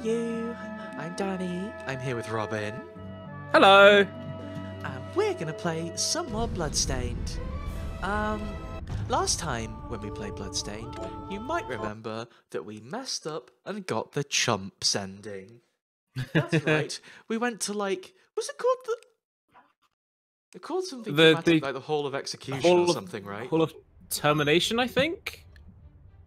you? I'm Danny. I'm here with Robin. Hello. And we're gonna play some more Bloodstained. Last time when we played Bloodstained, you might remember that we messed up and got the chumps ending. That's right. We went to what's it called? It called something dramatic, like the Hall of Execution or something, right? Hall of Termination, I think.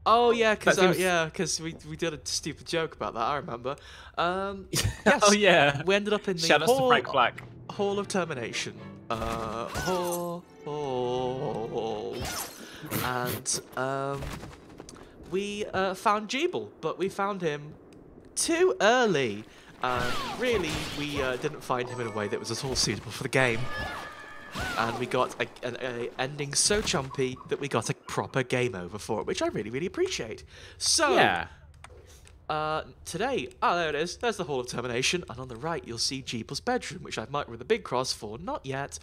Oh yeah, because we did a stupid joke about that. I remember. Yes. Oh yeah. We ended up in the Shout out to Frank Black. Hall of Termination. Hall. And we found Jeeble, but we found him too early. Really, we didn't find him in a way that was at all suitable for the game. And we got an ending so chumpy that we got a proper game over for it, which I really, really appreciate. So, yeah. Today, there it is. There's the Hall of Termination, and on the right you'll see Jeeble's bedroom, which I've marked with a big cross for not yet.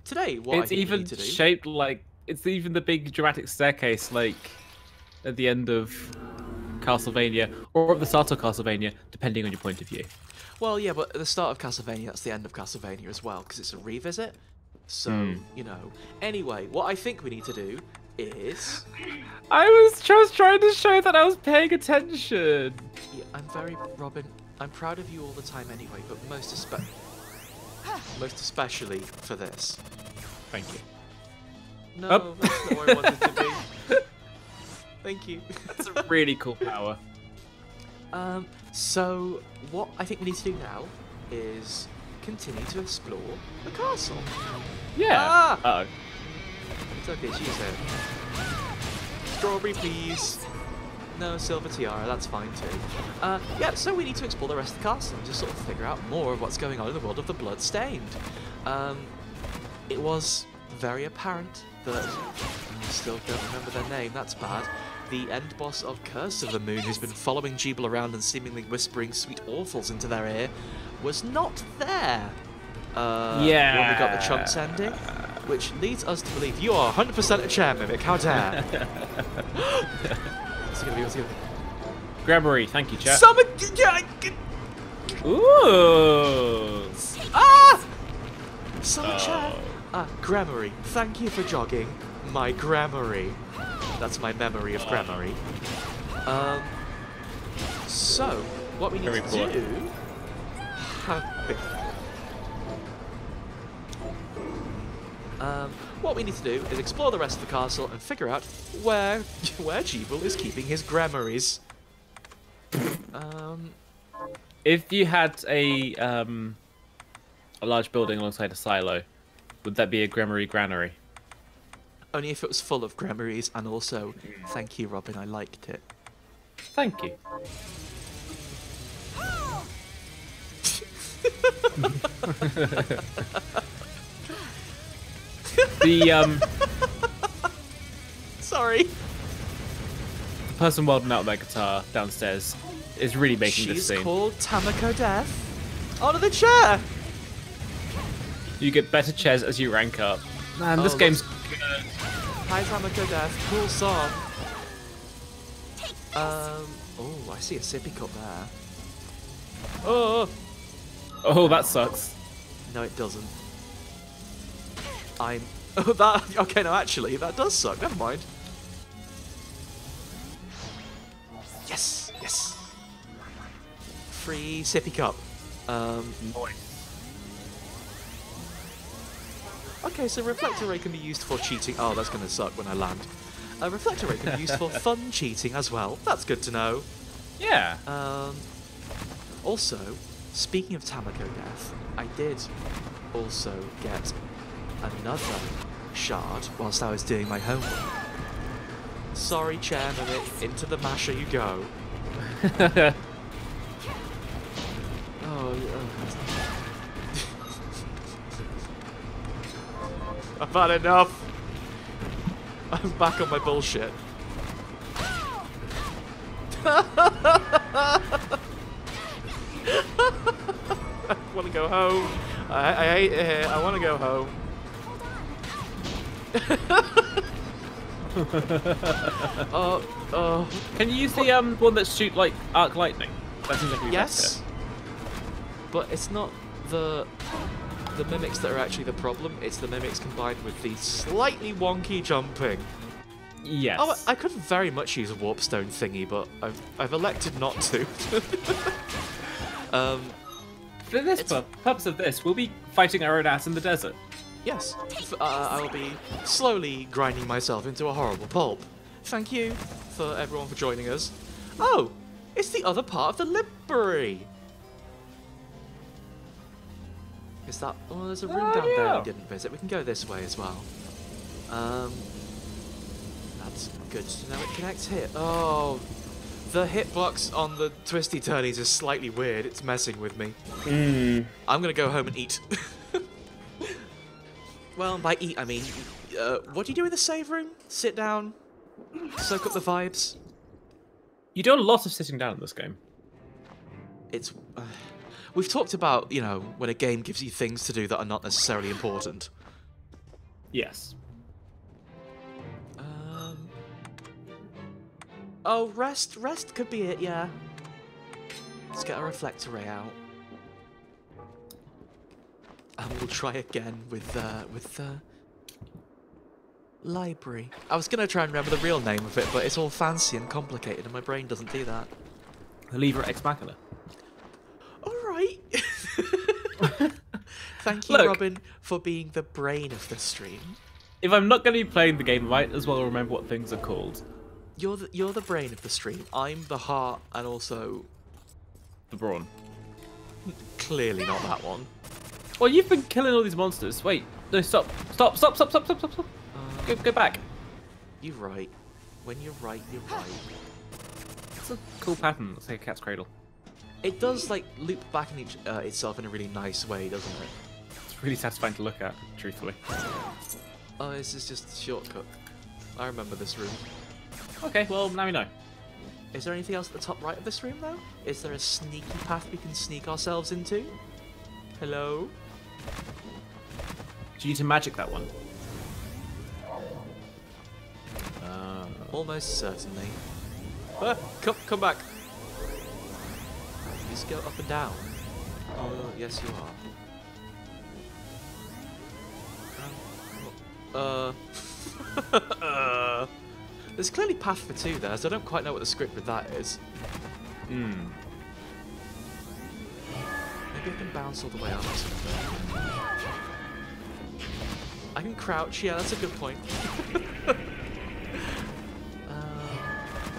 Today, what I think we need to do... It's even shaped like... It's even the big dramatic staircase, like, at the end of Castlevania, or at the start of Castlevania, depending on your point of view. Well, yeah, but at the start of Castlevania, that's the end of Castlevania as well, because it's a revisit. So, you know. Anyway, what I think we need to do is... I was just trying to show that I was paying attention. Yeah, Robin, I'm proud of you all the time anyway, but most especially for this. Thank you. No, that's not where I wanted to be. Thank you. That's a really cool power. So what I think we need to do now is continue to explore the castle. Yeah. Ah! Uh-oh. It's okay, she said. Strawberry, please. No, silver tiara, that's fine too. Yeah, so we need to explore the rest of the castle and just sort of figure out more of what's going on in the world of the Bloodstained. It was very apparent that I still don't remember their name, that's bad. The end boss of Curse of the Moon, who's been following Jeeble around and seemingly whispering sweet awfuls into their ear, was not there. When we got the chunks ending, which leads us to believe you are 100% a chair mimic. How dare? What's it gonna be? What's it gonna be? Grammary, thank you, chat. Summon. Ooh. Summon chair. Grammary. Thank you for jogging my grammary. That's my memory of grammary. So, what we need to do... what we need to do is explore the rest of the castle and figure out where Jeeble is keeping his grammaries. If you had a large building alongside a silo, would that be a grammary granary? Only if it was full of grammaries, and also, thank you, Robin, I liked it. Thank you. Sorry. The person welding out that guitar downstairs is really making this scene. She's called Tamako Death. Onto the chair! You get better chairs as you rank up. Man, this game's good. Hi, Tamako Death. Cool song. Oh, I see a sippy cup there. Oh! Oh, that sucks. No, it doesn't. Oh, that... Okay, no, actually, that does suck. Never mind. Yes! Yes! Free sippy cup. Nice. Okay, so reflector ray can be used for cheating. Oh, that's gonna suck when I land. Reflector ray can be used for fun cheating as well. That's good to know. Yeah. Also, speaking of Tamako Death, I did also get another shard whilst I was doing my homework. Sorry, Chairman, into the masher you go. I've had enough. I'm back on my bullshit. I want to go home. I hate it here. I want to go home. Can you use the one that shoot like arc lightning? That seems like a Yes, but it's not the mimics that are actually the problem. It's the mimics combined with the slightly wonky jumping. Yes. Oh, I could very much use a warp stone thingy, but I've elected not to. For this purpose of this, we'll be fighting our own ass in the desert. Yes, I will be slowly grinding myself into a horrible pulp. Thank you for everyone for joining us. Oh, it's the other part of the library. Is that? Oh, there's a room down there we didn't visit. We can go this way as well. That's good to know. It connects here. Oh, the hitbox on the twisty turnies is slightly weird. It's messing with me. I'm gonna go home and eat. Well, by eat I mean, what do you do in the save room? Sit down, soak up the vibes. You do a lot of sitting down in this game. It's. We've talked about, you know, when a game gives you things to do that are not necessarily important. Yes. Oh, rest could be it, yeah. Let's get a reflector ray out. And we'll try again with the library. I was gonna try and remember the real name of it, but it's all fancy and complicated, and my brain doesn't do that. Lever Ex Machina. All right. Thank you, Look, Robin, for being the brain of the stream. If I'm not going to be playing the game, I might as well remember what things are called. You're the brain of the stream. I'm the heart, and also The brawn. clearly not that one. Well, you've been killing all these monsters. Wait, no, stop. Stop. Go back. You're right. When you're right, you're right. It's a cool pattern. It's like a cat's cradle. It does like loop back in itself in a really nice way, doesn't it? It's really satisfying to look at, truthfully. Oh, this is just a shortcut. I remember this room. Okay, well, now we know. Is there anything else at the top right of this room, though? Is there a sneaky path we can sneak ourselves into? Hello? Do you need to magic that one? Almost certainly. Come back. You just go up and down. Oh, yes you are. There's clearly path for two there, so I don't quite know what the script with that is. Maybe I can bounce all the way up or something. I can crouch, yeah, that's a good point.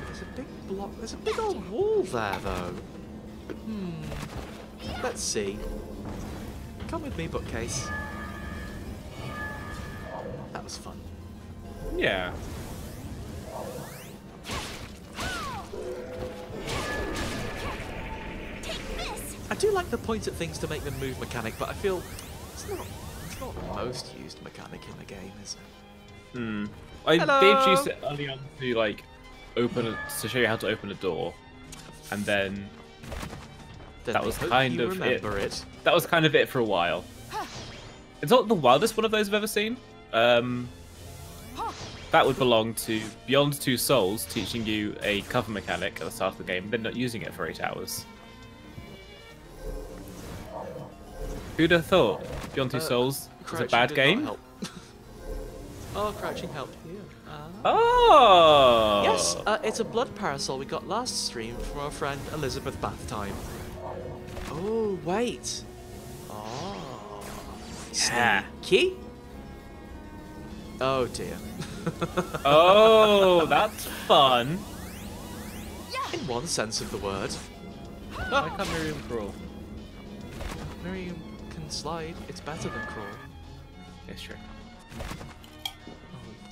There's a big block, there's a big old wall there though. Let's see. Come with me, bookcase. That was fun. Yeah. I do like the point at things to make them move mechanic, but I feel it's not the most used mechanic in the game, is it? They Hello. introduced it early on to like to show you how to open a door, and then that was kind of it. That was kind of it for a while. It's not the wildest one of those I've ever seen. That would belong to Beyond Two Souls, teaching you a cover mechanic at the start of the game, then not using it for 8 hours. Who'd have thought Beyond Two Souls was a bad game? Oh, crouching helped here. Oh! Yes, it's a blood parasol we got last stream from our friend Elizabeth Bathtime. Oh, wait. Oh. Yeah. Sneaky? Oh, dear. Oh, that's fun. In one sense of the word. Why can't Miriam crawl? Miriam can slide. It's better than crawl. It's true.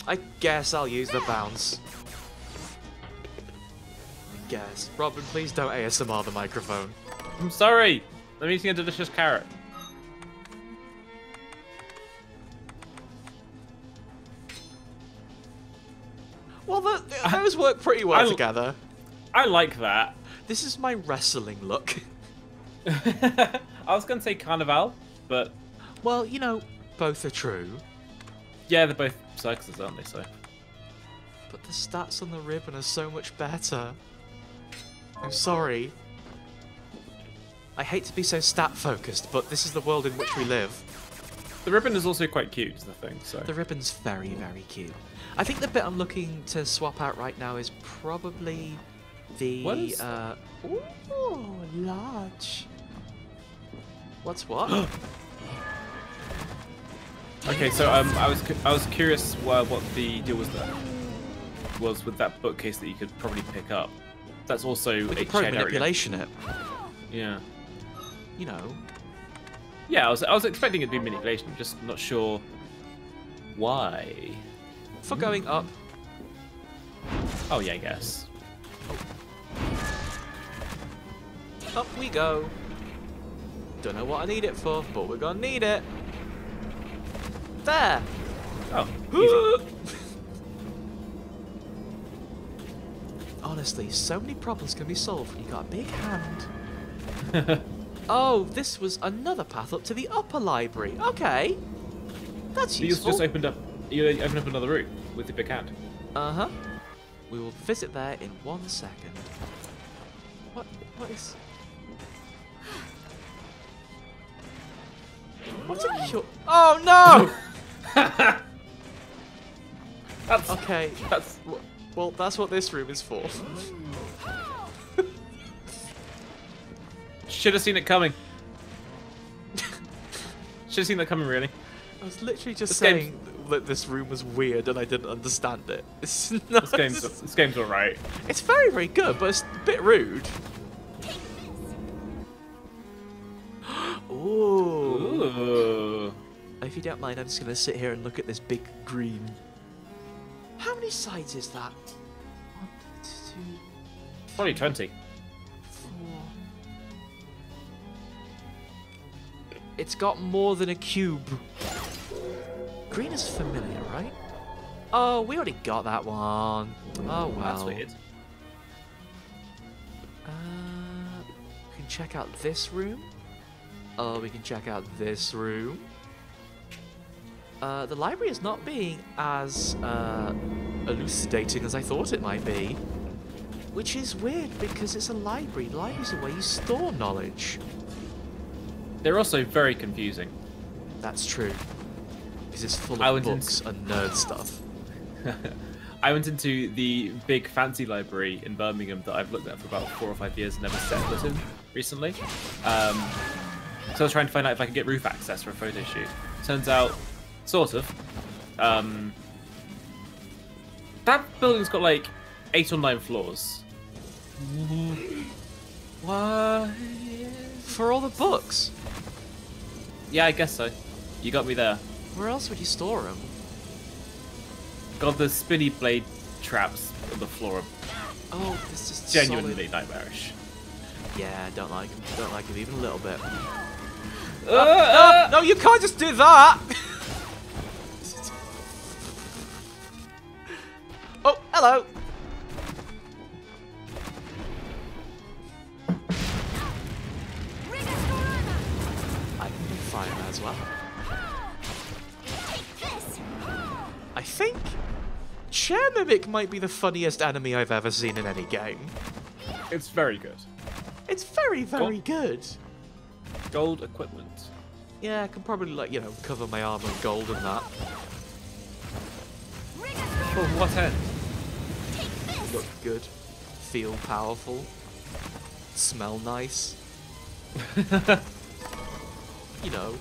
I guess I'll use the bounce. I guess. Robin, please don't ASMR the microphone. I'm sorry. I'm eating a delicious carrot. Well, those work pretty well together. I like that. This is my wrestling look. I was going to say Carnival, but... Well, you know, both are true. Yeah, they're both circuses, aren't they, so... But the stats on the ribbon are so much better. I'm sorry. I hate to be so stat-focused, but this is the world in which we live. The ribbon is also quite cute, is the thing. So the ribbon's very, very cute. I think the bit I'm looking to swap out right now is probably the... What is ooh, large. What's what? Okay, so I was curious what the deal was there. Was with that bookcase that you could probably pick up. That's also we a could probably shared manipulation area. Yeah. You know. Yeah, I was expecting it to be manipulation. I'm just not sure why. For going up. Oh yeah, I guess. Up we go. Don't know what I need it for, but we're gonna need it. There. Oh, easy. Honestly, so many problems can be solved when you got a big hand. Oh, this was another path up to the upper library. Okay. That's useful. You just opened up another route with the big hand. Uh-huh. We will visit there in 1 second. What is... What's a cure? Oh no! Okay. Well, that's what this room is for. Should have seen it coming. Should have seen that coming, really. I was literally just saying that this room was weird and I didn't understand it. It's not, this game's alright. It's very, very good, but it's a bit rude. Ooh. If you don't mind, I'm just going to sit here and look at this big green. How many sides is that? 1, 2, Probably 20. 4. It's got more than a cube. Green is familiar, right? Oh, we already got that one. Oh, well. That's weird. We can check out this room. Oh, we can check out this room. The library is not being as elucidating as I thought it might be. Which is weird because it's a library. Libraries are where you store knowledge. They're also very confusing. That's true. Because it's full of books and nerd stuff. I went into the big fancy library in Birmingham that I've looked at for about 4 or 5 years and never set foot in recently. So I was trying to find out if I could get roof access for a photo shoot. Turns out, sort of. That building's got like 8 or 9 floors. What? For all the books? Yeah, I guess so. You got me there. Where else would you store them? God, the spinny blade traps on the floor Oh, this is genuinely nightmarish. Yeah, don't like him. Don't like him even a little bit. No, you can't just do that! Oh, hello! I can do fire as well. I think Chair Mimic might be the funniest enemy I've ever seen in any game. It's very good. It's very, very good. Gold equipment. Yeah, I can probably, like, you know, cover my armor in gold and that. For what end? Look good. Feel powerful. Smell nice. You know.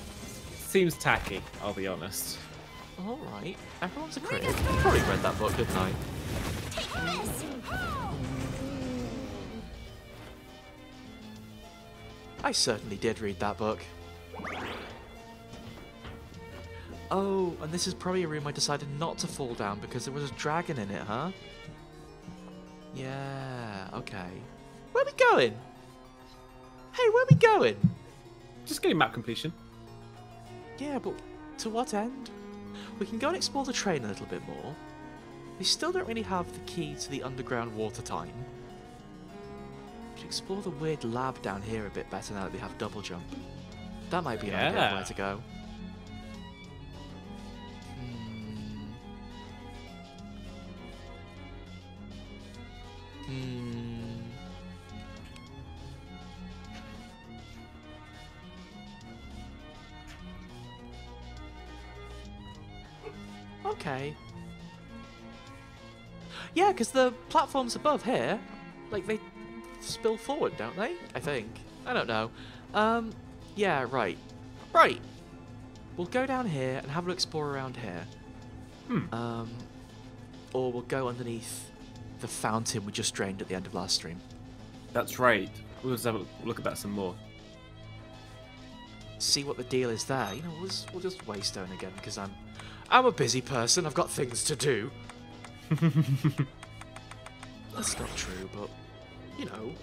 Seems tacky, I'll be honest. Alright. Everyone's a critic. I probably read that book, didn't I? I certainly did read that book. Oh, and this is probably a room I decided not to fall down because there was a dragon in it, huh? Yeah, okay. Where are we going? Hey, where are we going? Just getting map completion. Yeah, but to what end? We can go and explore the train a little bit more. We still don't really have the key to the underground water time. We should explore the weird lab down here a bit better now that we have double jump. That might be an idea of where to go. okay. Yeah, because the platforms above here, like, they spill forward, don't they? I think. I don't know. Yeah, right. Right. We'll go down here and have an explore around here. Or we'll go underneath the fountain we just drained at the end of last stream. That's right. We'll just have a look at that some more. See what the deal is there. You know, we'll just waystone again because I'm a busy person. I've got things to do. That's not true, but you know,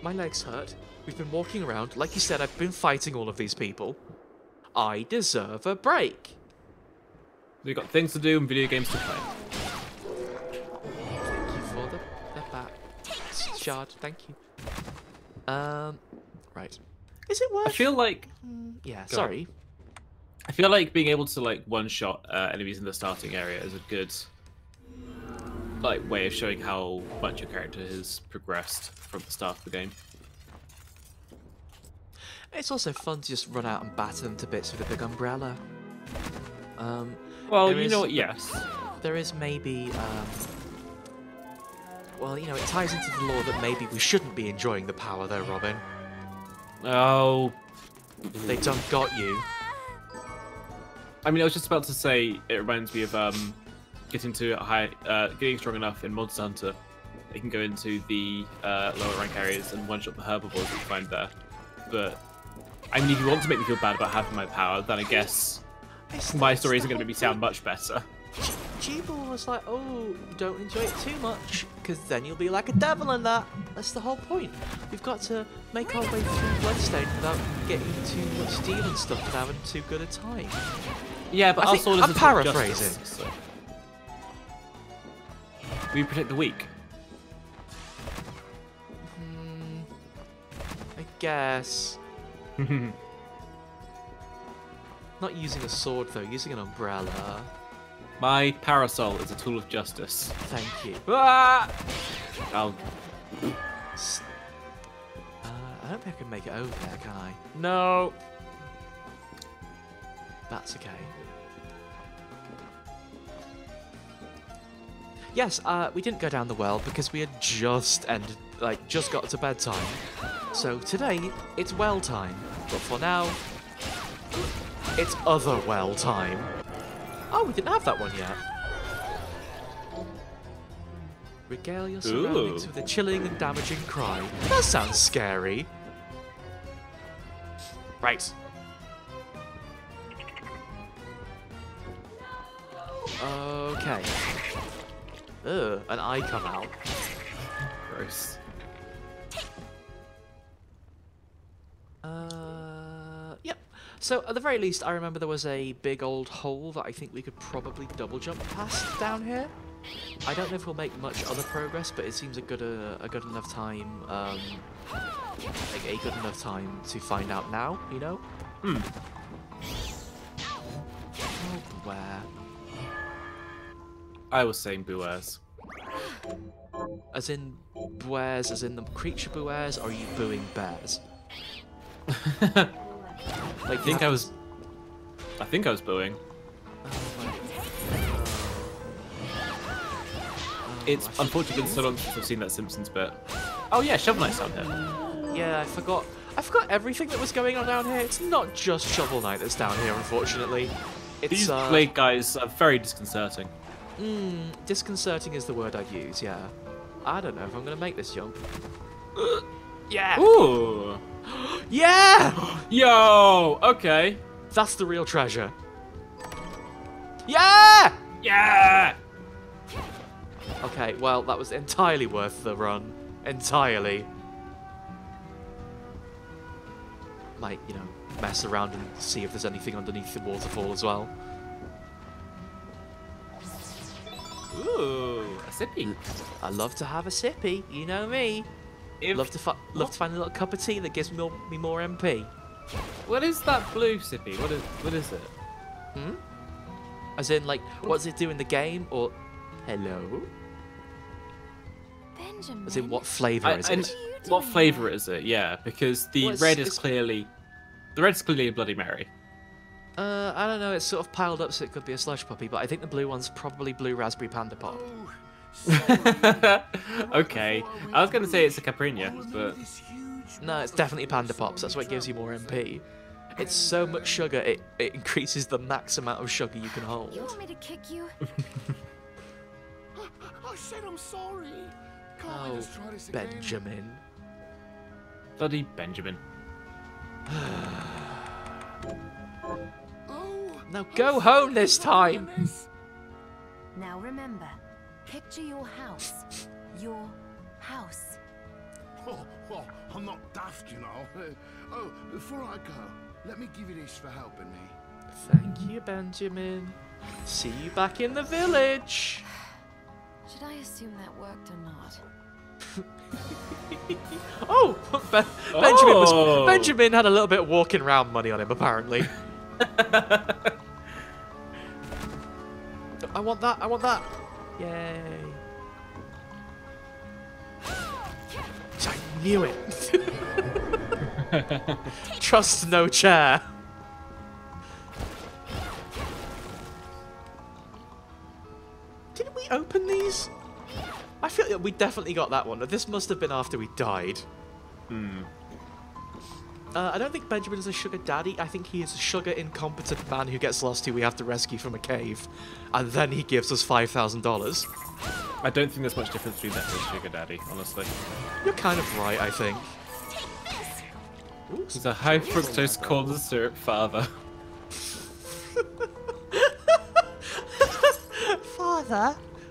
my legs hurt. We've been walking around. Like you said, I've been fighting all of these people. I deserve a break. We've got things to do and video games to play. Thank you for the bat shard. Thank you. Right. Is it worth? I feel like. Yeah. Sorry. I feel like being able to like one-shot enemies in the starting area is a good like way of showing how much your character has progressed from the start of the game. It's also fun to just run out and batter them to bits with a big umbrella. Well, you know what? Yes. There is maybe. Well, you know, it ties into the law that maybe we shouldn't be enjoying the power, though, Robin. Oh. They done got you. I mean, I was just about to say it reminds me of getting strong enough in Monster Hunter. You can go into the lower rank areas and one-shot the herbivores that you find there. But I mean, if you want to make me feel bad about having my power, then I guess my story isn't going to make me sound much better. Jeeble was like, oh, don't enjoy it too much, because then you'll be like a devil in that. That's the whole point. We've got to make our way through Bloodstained without getting too much demon stuff and having too good a time. Yeah, but I'm paraphrasing. Justice, so. We protect the weak. I guess. Not using a sword though, using an umbrella. My parasol is a tool of justice. Thank you. Ah! I don't think I can make it over there, can I? No. That's okay. Yes, we didn't go down the well because we had just got to bedtime. So today, it's well time. But for now, it's other well time. Oh, we didn't have that one yet. Regale your surroundings with a chilling and damaging cry. That sounds scary. Right. Okay. Ugh, an eye come out. Gross. Yep. So at the very least, I remember there was a big old hole that I think we could probably double jump past down here. I don't know if we'll make much other progress, but it seems a good enough time, like a good enough time to find out now. You know. Oh, beware. I was saying buwares. As in bears, as in the creature bears, or are you booing bears? I think I was booing. It's unfortunately been so long since I've seen that Simpsons bit. Oh yeah, Shovel Knight's down here. Yeah, I forgot everything that was going on down here. It's not just Shovel Knight that's down here, unfortunately. These blade guys are very disconcerting. Disconcerting is the word I'd use, yeah. I don't know if I'm going to make this jump. Yeah! Ooh! Yeah! Yo! Okay. That's the real treasure. Yeah! Yeah! Okay, well, that was entirely worth the run. Entirely. Might, you know, mess around and see if there's anything underneath the waterfall as well. Ooh, a sippy. I love to have a sippy, you know me. Love to find a little cup of tea that gives me more MP. What is that blue sippy? What is it? As in, like, what does it do in the game? Or, hello? Benjamin? As in, what flavour is it? What flavour is it? Yeah, because the red is clearly a Bloody Mary. I don't know, it's sort of piled up so it could be a slush puppy, but I think the blue one's probably blue raspberry panda pop. Okay, I was going to say it's a Caprinia, but... No, it's definitely panda pops, that's what gives you more MP. It's so much sugar, it increases the max amount of sugar you can hold. You want me to kick you? I said I'm sorry. Oh, Benjamin. Bloody Benjamin. Now go home this time! Now remember, picture your house. Your house. Oh, I'm not daft, you know. Oh, before I go, let me give you this for helping me. Thank you, Benjamin. See you back in the village. Should I assume that worked or not? Oh, Benjamin had a little bit of walking around money on him, apparently. I want that, I want that. Yay. I knew it. Trust no chair. Didn't we open these? I feel like we definitely got that one. This must have been after we died. I don't think Benjamin is a sugar daddy. I think he is a sugar incompetent man who gets lost who we have to rescue from a cave. And then he gives us $5,000. I don't think there's much difference between that and sugar daddy, honestly. You're kind of right, I think. Ooh, he's a high fructose corn syrup father.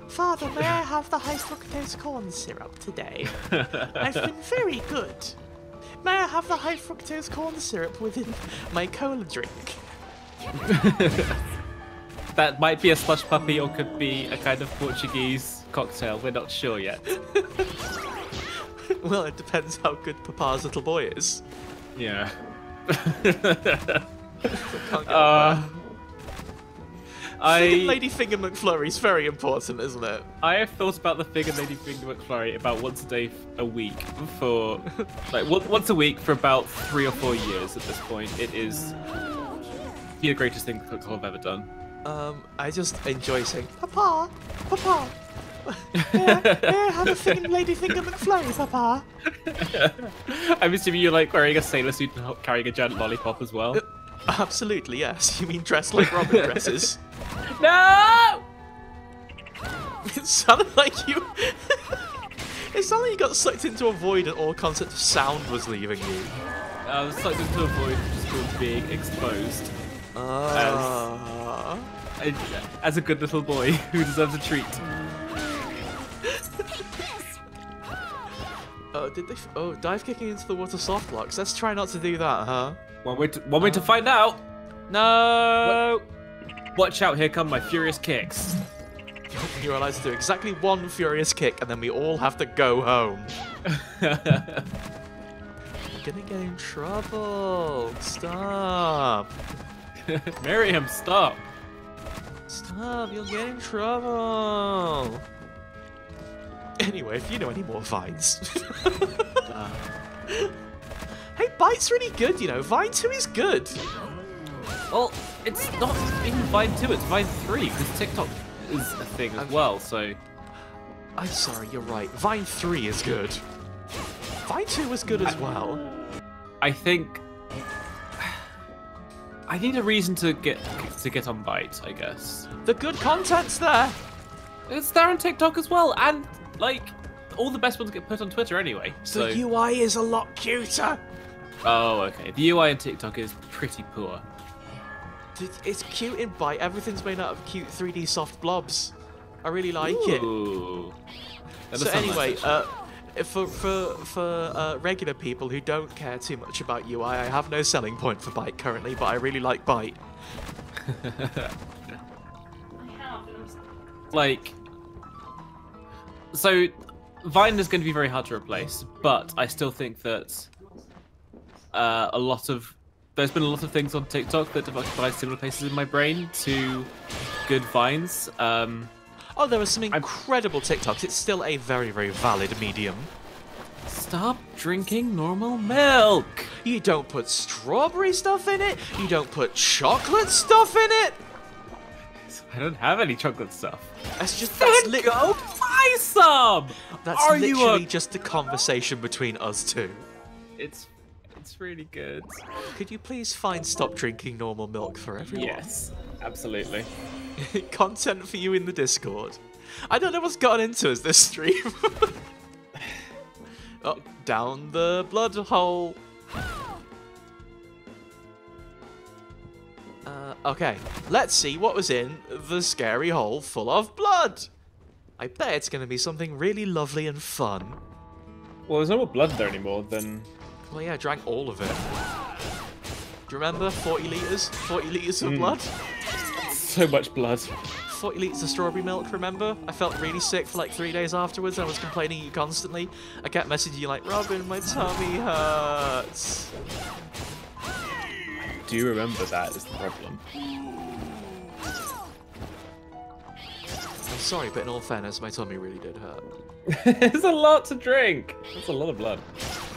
Father, may I have the high fructose corn syrup today? I've been very good. May I have the high fructose corn syrup within my cola drink? That might be a slush puppy or could be a kind of Portuguese cocktail. We're not sure yet. Well, it depends how good Papa's little boy is. Yeah. Finger Lady Finger McFlurry's very important, isn't it? I have thought about the Finger Lady Finger McFlurry about once a day a week for like once a week for about 3 or 4 years at this point. It is the greatest thing I've ever done. I just enjoy saying, Papa, Papa, may I have a Lady Finger McFlurry, Papa? I'm assuming you're like wearing a sailor suit and carrying a giant lollipop as well. Absolutely, yes. You mean dressed like Robin dresses? No! It sounded like you... It sounded like you got sucked into a void and all concept of sound was leaving you. I was sucked into a void just for being exposed. As a good little boy who deserves a treat. Oh, did they... Oh, dive kicking into the water soft blocks. Let's try not to do that, huh? One way to find out. No! Watch out, here come my furious kicks. You're allowed to do exactly one furious kick and then we all have to go home. You're gonna get in trouble. Stop. Miriam, stop. Stop, you'll get in trouble. Anyway, if you know any more vines. Hey, Bite's really good, you know. Vine 2 is good. Well, it's not even Vine 2, it's Vine 3, because TikTok is a thing as well, so... I'm sorry, you're right. Vine 3 is good. Vine 2 was good as well. I think... I need a reason to get on Byte, I guess. The good content's there. It's there on TikTok as well, and, like, all the best ones get put on Twitter anyway, so... The UI is a lot cuter. Oh, okay. The UI in TikTok is pretty poor. It's cute in Byte. Everything's made out of cute 3D soft blobs. I really like it. So anyway, for regular people who don't care too much about UI, I have no selling point for Byte currently, but I really like Byte. Like, so Vine is going to be very hard to replace, but I still think that there's been a lot of things on TikTok that have occupied similar places in my brain to good Vines. Oh, there are some incredible TikToks. It's still a very, very valid medium. Stop drinking normal milk! You don't put strawberry stuff in it. You don't put chocolate stuff in it. I don't have any chocolate stuff. That's go buy some. That's literally just a conversation between us two. It's really good. Could you please stop drinking normal milk for everyone? Yes, absolutely. Content for you in the Discord. I don't know what's gotten into us this stream. Oh, down the blood hole. Okay, let's see what was in the scary hole full of blood. I bet it's going to be something really lovely and fun. Well, there's no more blood there anymore, then... Well, yeah, I drank all of it. Do you remember 40 litres? 40 litres of blood? So much blood. 40 litres of strawberry milk, remember? I felt really sick for like 3 days afterwards. I was complaining you constantly. I kept messaging you like, Robin, my tummy hurts. Do you remember that is the problem? I'm sorry, but in all fairness, my tummy really did hurt. It's a lot to drink. That's a lot of blood.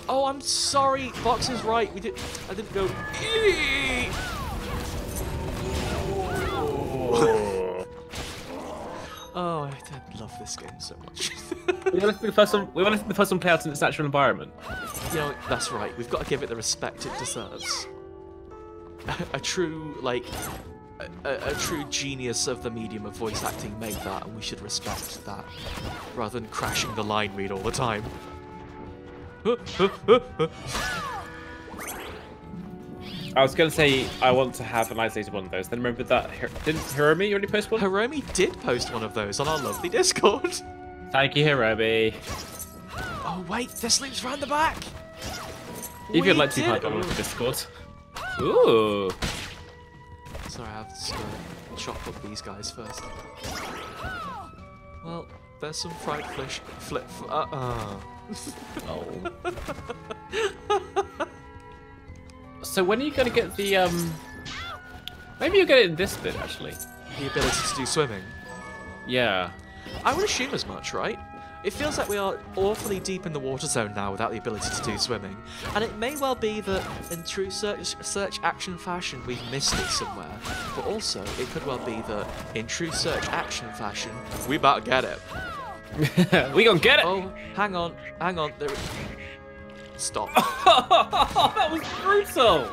Oh, I'm sorry. Fox is right. I didn't go. Eee! Oh, I did love this game so much. We want to see the first one play out in its natural environment. You know, that's right. We've got to give it the respect it deserves. A true, like, a true genius of the medium of voice acting made that, and we should respect that, rather than crashing the line read all the time. I was going to say I want to have an isolated one of those. Then remember that didn't Hiromi already post one? Hiromi did post one of those on our lovely Discord. Thank you, Hiromi. Oh wait, this loop's round the back. If you'd like to be part of the Discord. Ooh. Sorry, I have to chop up these guys first. Well, there's some fried fish. Oh. So when are you going to get the maybe you'll get it in this bit actually. The ability to do swimming. Yeah. I would assume as much, right? It feels like we are awfully deep in the water zone now without the ability to do swimming. And it may well be that in true search action fashion we've missed it somewhere. But also, it could well be that in true search action fashion, we about to get it. We gonna get it! Oh, hang on. There. Stop. That was brutal!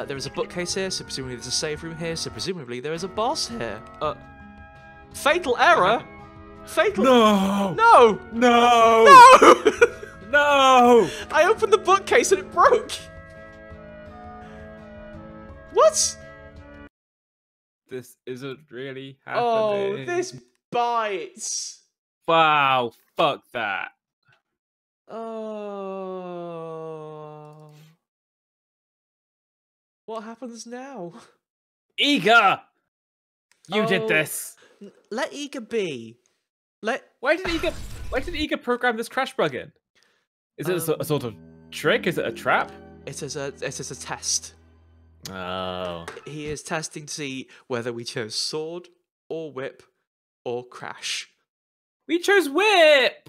There is a bookcase here, so presumably there's a save room here, so presumably there is a boss here. Fatal error? Fatal... No! No! No! No! No! I opened the bookcase and it broke! What? This isn't really happening. Oh, this bites! Wow, fuck that. Oh... What happens now? Iga! You did this. Let Iga be. Why did Iga program this crash bug in? Is it a sort of trick? Is it a trap? It is a test. Oh. He is testing to see whether we chose sword or whip or crash. We chose whip.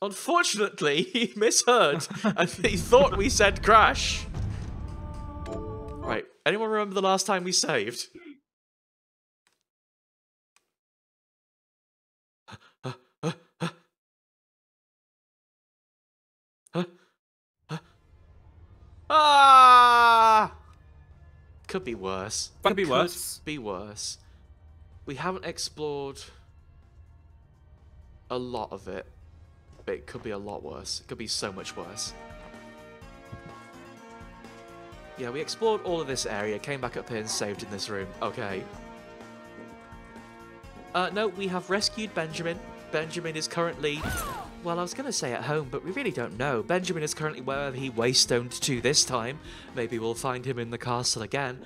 Unfortunately, he misheard and he thought we said crash. Right. Anyone remember the last time we saved? Ah! Could be worse. Could be worse. Be worse. We haven't explored a lot of it, but it could be a lot worse. It could be so much worse. Yeah, we explored all of this area, came back up here and saved in this room. Okay. No, we have rescued Benjamin. Benjamin is currently... Well, I was going to say at home, but we really don't know. Benjamin is currently wherever he waystoned to this time. Maybe we'll find him in the castle again.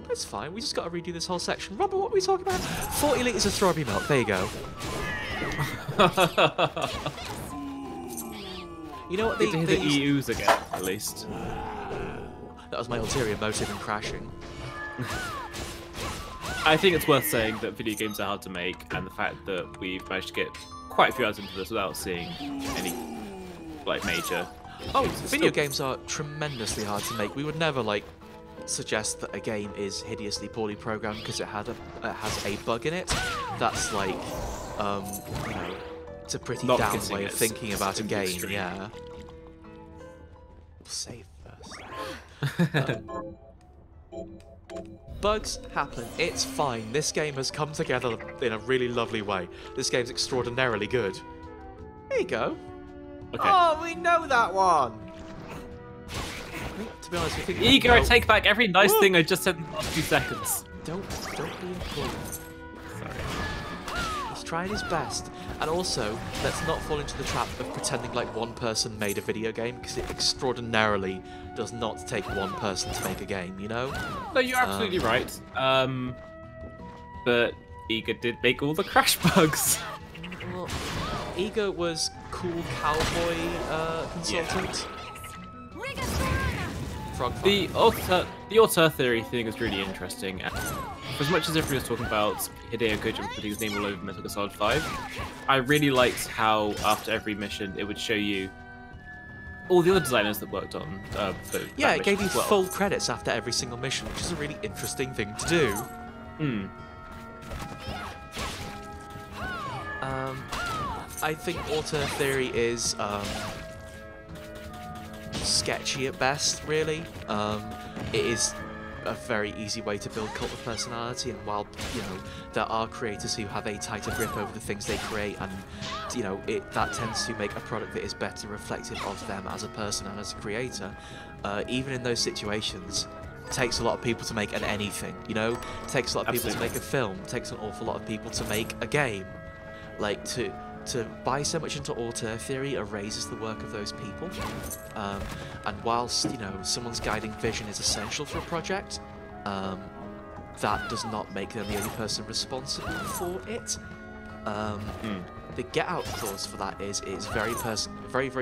That's fine. We just got to redo this whole section. Robert, what were we talking about? 40 litres of strawberry milk. There you go. You know what? Good to hear the EUs again, at least. That was my ulterior motive in crashing. I think it's worth saying that video games are hard to make, and the fact that we've managed to get quite a few hours into this without seeing any like major. Oh, video games are tremendously hard to make. We would never like suggest that a game is hideously poorly programmed because it has a bug in it. That's like, you know, it's a pretty down way of thinking about a game. Extreme. Yeah. We'll save first. Bugs happen. It's fine. This game has come together in a really lovely way. This game's extraordinarily good. There you go. Okay. Oh, we know that one. To be honest, we think Ego, take back every nice thing I just said in the last few seconds. Don't be important. Sorry. He's trying his best. And also, let's not fall into the trap of pretending like one person made a video game, because it extraordinarily does not take one person to make a game, you know? No, you're absolutely right. But Ego did make all the crash bugs. Well, Ego was cool cowboy consultant. The auteur theory thing is really interesting. For as much as everyone was talking about Hideo Kojima putting his name all over Metal Gear Solid 5, I really liked how after every mission it would show you all the other designers that worked on yeah, it gave you full credits after every single mission, which is a really interesting thing to do. Hmm. I think auteur theory is sketchy at best, really. It is a very easy way to build cult of personality, and while, you know, there are creators who have a tighter grip over the things they create, and, you know, that tends to make a product that is better reflective of them as a person and as a creator, even in those situations, it takes a lot of people to make an anything, you know? It takes a lot of people to make a film, it takes an awful lot of people to make a game. Like, to buy so much into auteur theory erases the work of those people. And whilst, you know, someone's guiding vision is essential for a project, that does not make them the only person responsible for it. The get out clause for that is very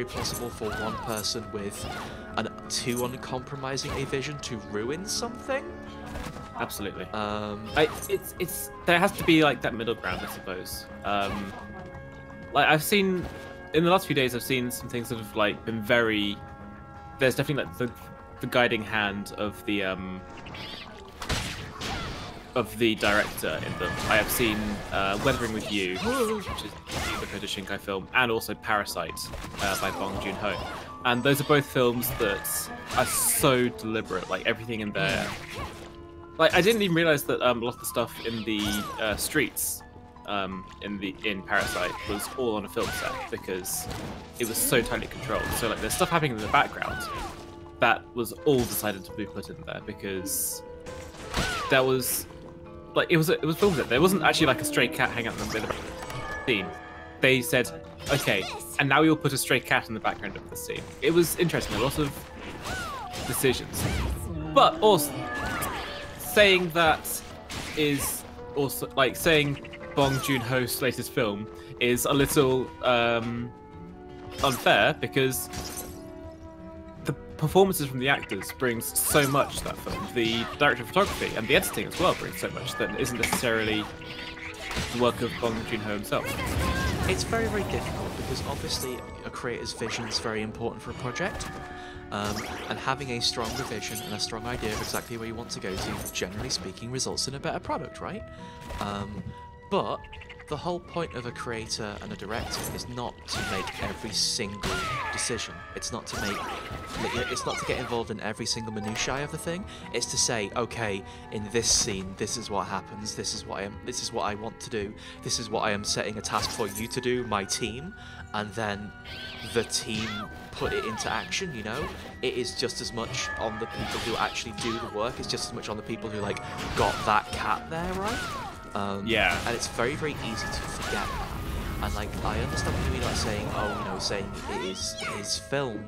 possible for one person with too uncompromising a vision to ruin something. Absolutely. There has to be like that middle ground, I suppose. Like I've seen in the last few days, I've seen some things that have like been very. There's definitely like the guiding hand of the director in them. I have seen Weathering with You, which is the Kota Shinkai film, and also Parasite by Bong Joon-ho. And those are both films that are so deliberate. Like everything in there. Like I didn't even realize that a lot of the stuff in the streets. In Parasite was all on a film set because it was so tightly controlled. So like there's stuff happening in the background that was all decided to be put in there because there was like it was filmed there. There wasn't actually like a stray cat hanging out in the middle of the scene. They said, okay, and now we'll put a stray cat in the background of the scene. It was interesting, a lot of decisions. But also saying that is also like saying Bong Joon-ho's latest film is a little unfair because the performances from the actors brings so much to that film. The director of photography and the editing as well brings so much that isn't necessarily the work of Bong Joon-ho himself. It's very, very difficult because obviously a creator's vision is very important for a project. And having a stronger vision and a strong idea of exactly where you want to go to, generally speaking, results in a better product, right? But the whole point of a creator and a director is not to make every single decision. It's not to get involved in every single minutiae of the thing. It's to say, okay, in this scene, this is what happens. This is what I want to do. This is what I am setting a task for you to do, my team, and then the team put it into action. You know, it is just as much on the people who actually do the work. It's just as much on the people who like got that cat there, right? Yeah. And it's very, very easy to forget that. And like, I understand what you mean by saying, oh, you know, saying it is his film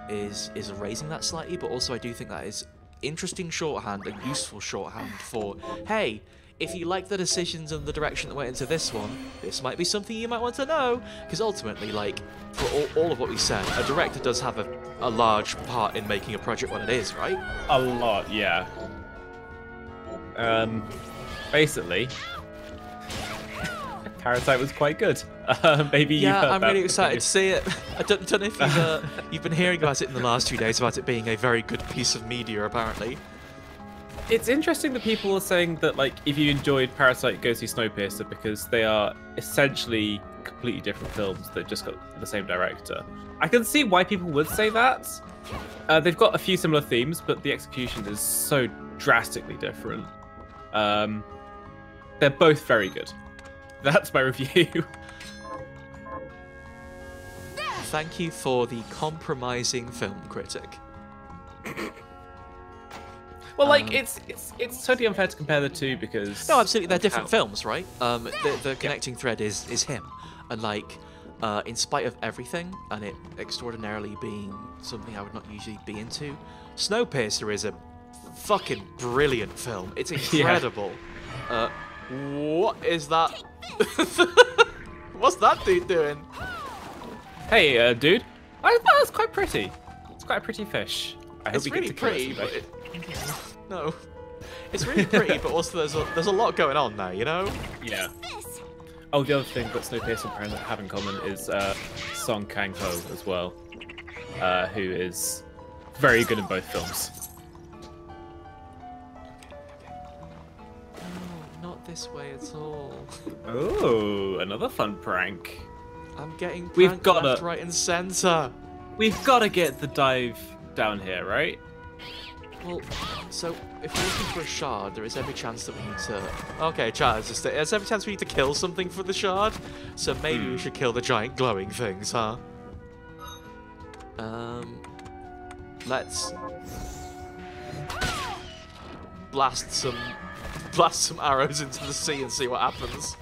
is erasing that slightly, but also I do think that is interesting shorthand and useful shorthand for, hey, if you like the decisions and the direction that went into this one, this might be something you might want to know. Because ultimately, like, for all of what we said, a director does have a large part in making a project when it is, right? A lot, yeah. Parasite was quite good. Maybe yeah, you've heard I'm that really excited opinion. to see it. I don't know if you've been hearing about it in the last few days about it being a very good piece of media, apparently. It's interesting that people are saying that, like, if you enjoyed Parasite, go see Snowpiercer, because they are essentially completely different films that just got the same director. I can see why people would say that. They've got a few similar themes, but the execution is so drastically different. They're both very good. That's my review. Thank you for the compromising film critic. Well, like, it's totally unfair to compare the two because... No, absolutely, they're different films, right? The connecting thread is him. And, like, in spite of everything, and it extraordinarily being something I would not usually be into, Snowpiercer is a fucking brilliant film. It's incredible. Yeah. What is that? What's that dude doing? Hey, dude. I thought it was quite pretty. It's quite a pretty fish. I hope it's we really get to pretty, but no. It's really pretty, but also there's a lot going on there, you know? Yeah. Oh, the other thing that Snowpiercer and Parasite have in common is Song Kang-ho as well, who is very good in both films. No, not this way at all. Oh, another fun prank. I'm getting pranked left, right, and centre. We've got to get the dive down here, right? Well, so if we're looking for a shard, there is every chance that we need to... Okay, Chaz, there's every chance we need to kill something for the shard, so maybe we should kill the giant glowing things, huh? Let's... blast some arrows into the sea and see what happens.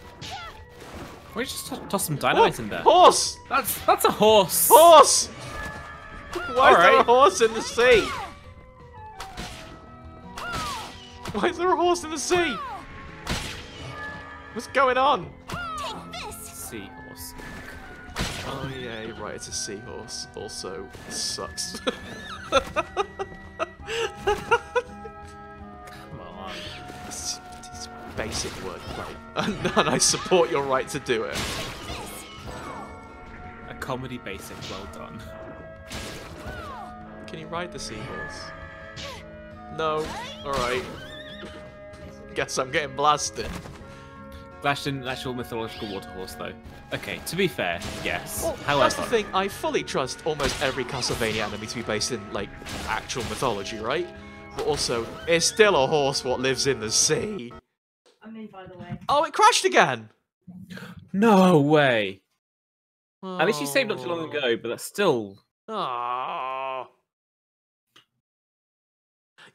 We just toss some dynamite in there. Horse! That's a horse! Horse! Why is there a horse in the sea? Why is there a horse in the sea? What's going on? Seahorse. Oh yeah, you're right, it's a seahorse. Also, sucks. Come on. It's basic wordplay. And I support your right to do it. A comedy basic, well done. Can you ride the seahorse? No. Alright. Guess I'm getting blasted. Blasted an actual mythological water horse, though. Okay, to be fair, yes. Well, however, that's the thing. I fully trust almost every Castlevania anime to be based in, like, actual mythology, right? But also, it's still a horse what lives in the sea. By the way. Oh, it crashed again! no way. Oh. At least you saved not too long ago, but that's still... Oh.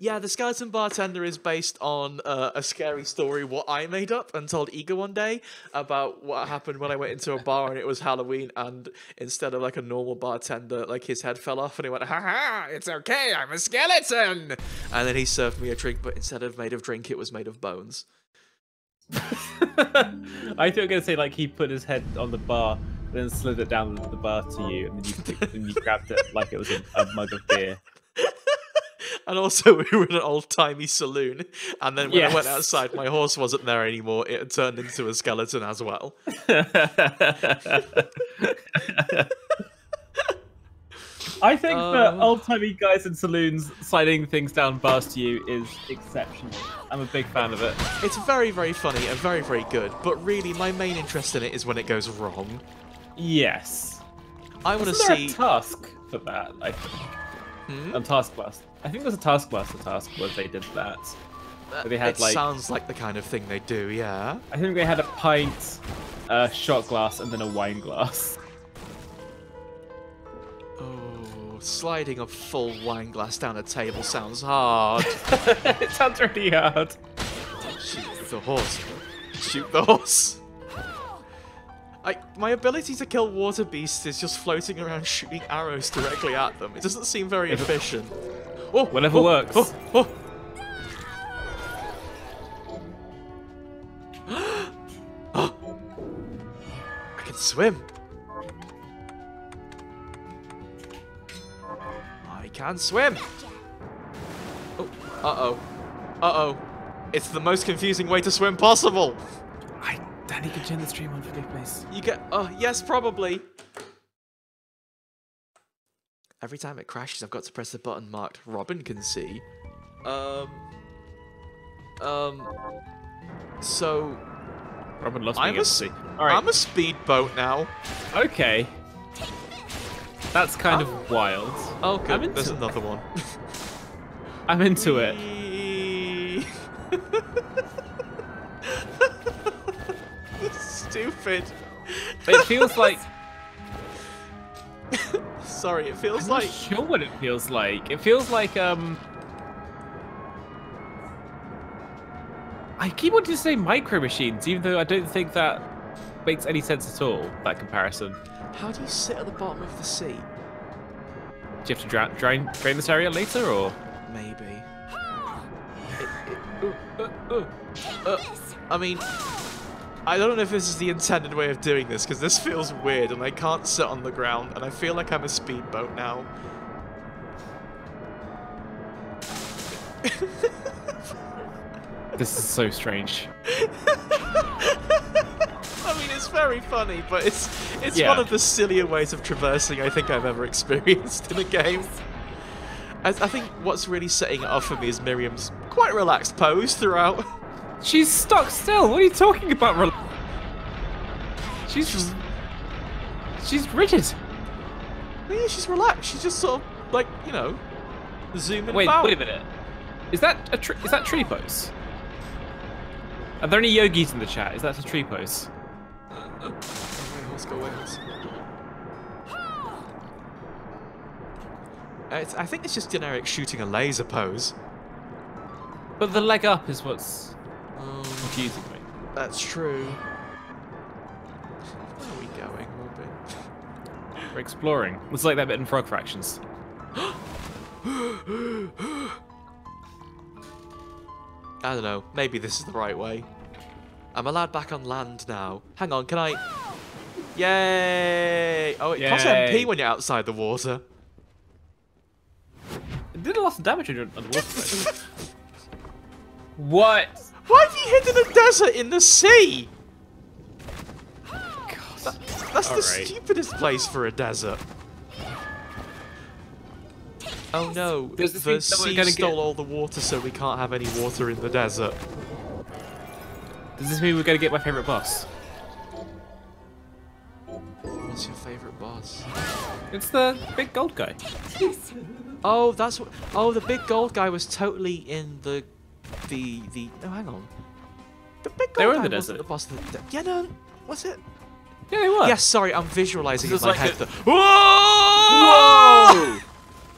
Yeah, the Skeleton Bartender is based on a scary story what I made up and told Iga one day about what happened when I went into a bar and it was Halloween, and instead of like a normal bartender, like his head fell off and he went, "Ha, it's okay, I'm a skeleton!" And then he served me a drink, but instead of made of drink, it was made of bones. I thought you were going to say, like, he put his head on the bar, then slid it down the bar to you, and then you grabbed it like it was a mug of beer. And also, we were in an old-timey saloon, and then when I went outside, my horse wasn't there anymore. It had turned into a skeleton as well. I think that old-timey guys in saloons sliding things down bars to you is exceptional. I'm a big fan of it. It's very, very funny and very, very good, but really, my main interest in it is when it goes wrong. Yes. I want to Isn't there see... a task for that, I think. On Taskmaster. I think there's a Taskmaster task where they did that. Where they had, it like, sounds like the kind of thing they do, yeah? I think they had a pint, a shot glass, and then a wine glass. Oh, sliding a full wine glass down a table sounds hard. It sounds really hard. Shoot the horse. Shoot the horse. My ability to kill water beasts is just floating around shooting arrows directly at them. It doesn't seem very efficient. Oh, whatever works. Oh. I can swim. I can swim. Oh, uh-oh. Uh-oh. It's the most confusing way to swim possible. Danny can turn the stream on for me, please. You get... Oh, yes, probably. Every time it crashes, I've got to press the button marked Robin can see. So... Robin loves being able to see. All right. I'm a speedboat now. Okay. That's kind of wild. Oh, good. There's another one. I'm into it. Stupid. It feels like... Sorry, it feels I'm like... not sure what it feels like. It feels like, I keep wanting to say Micro Machines, even though I don't think that makes any sense at all, that comparison. How do you sit at the bottom of the sea? Do you have to drain this area later, or...? Maybe. I mean, I don't know if this is the intended way of doing this, because this feels weird, and I can't sit on the ground, and I feel like I'm a speedboat now. This is so strange. I mean, it's very funny, but it's one of the sillier ways of traversing I think I've ever experienced in a game. I think what's really setting it off for me is Miriam's quite relaxed pose throughout. She's stuck still. What are you talking about? She's rigid. Yeah, she's relaxed. She's just sort of like, you know, zooming about. Wait a minute. Is that tree pose? Are there any yogis in the chat? Is that a tree pose? Let's go Wales. I think it's just generic shooting a laser pose. But the leg up is what's confusing me. That's true. Where are we going, Robin? We're exploring. Looks like that bit in Frog Fractions. I don't know. Maybe this is the right way. I'm allowed back on land now. Hang on, can I... Yay! Oh, it costs MP when you're outside the water. It did a lot of damage underwater. What? Why have you hidden a desert in the sea? God. That's the stupidest place for a desert. Oh no, the sea stole all the water, so we can't have any water in the desert. Does this mean we're going to get my favourite boss? What's your favourite boss? It's the big gold guy. Oh, that's what... Oh, the big gold guy was totally in the... No, hang on. The big gold guy wasn't the boss of the... Yeah, no, was it? Yeah, they were. Yes, sorry, I'm visualising in my head. Whoa!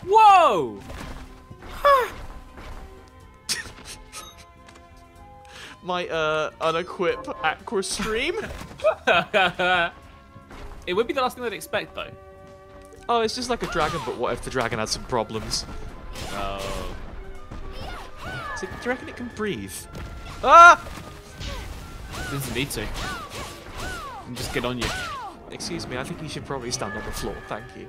Whoa! My unequipped aqua stream. It would be the last thing I'd expect, though. Oh, it's just like a dragon, but what if the dragon had some problems? Oh. So, do you reckon it can breathe? Ah! It doesn't need to. And just get on you. Excuse me, I think you should probably stand on the floor. Thank you.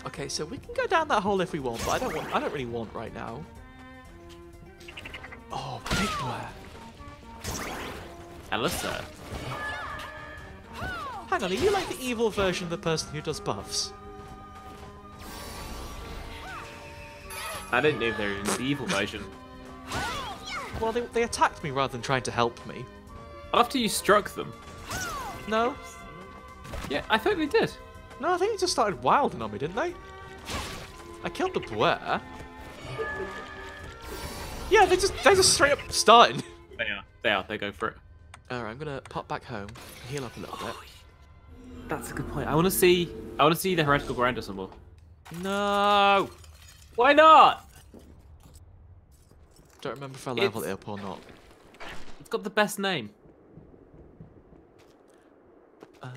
Okay, so we can go down that hole if we want, but I don't really want right now. Oh, Pigware. Hello, sir. Hang on, are you like the evil version of the person who does buffs? I didn't know they were in the evil version. Well, they attacked me rather than trying to help me. After you struck them. No. Yeah, I thought they did. No, I think they just started wilding on me, didn't they? I killed the Bware. Yeah, they're just straight up starting. They are. They go for it. Alright, I'm gonna pop back home, heal up a little bit. That's a good point. I want to see the heretical grinder symbol. No. Why not? Don't remember if I leveled it up or not. It's got the best name.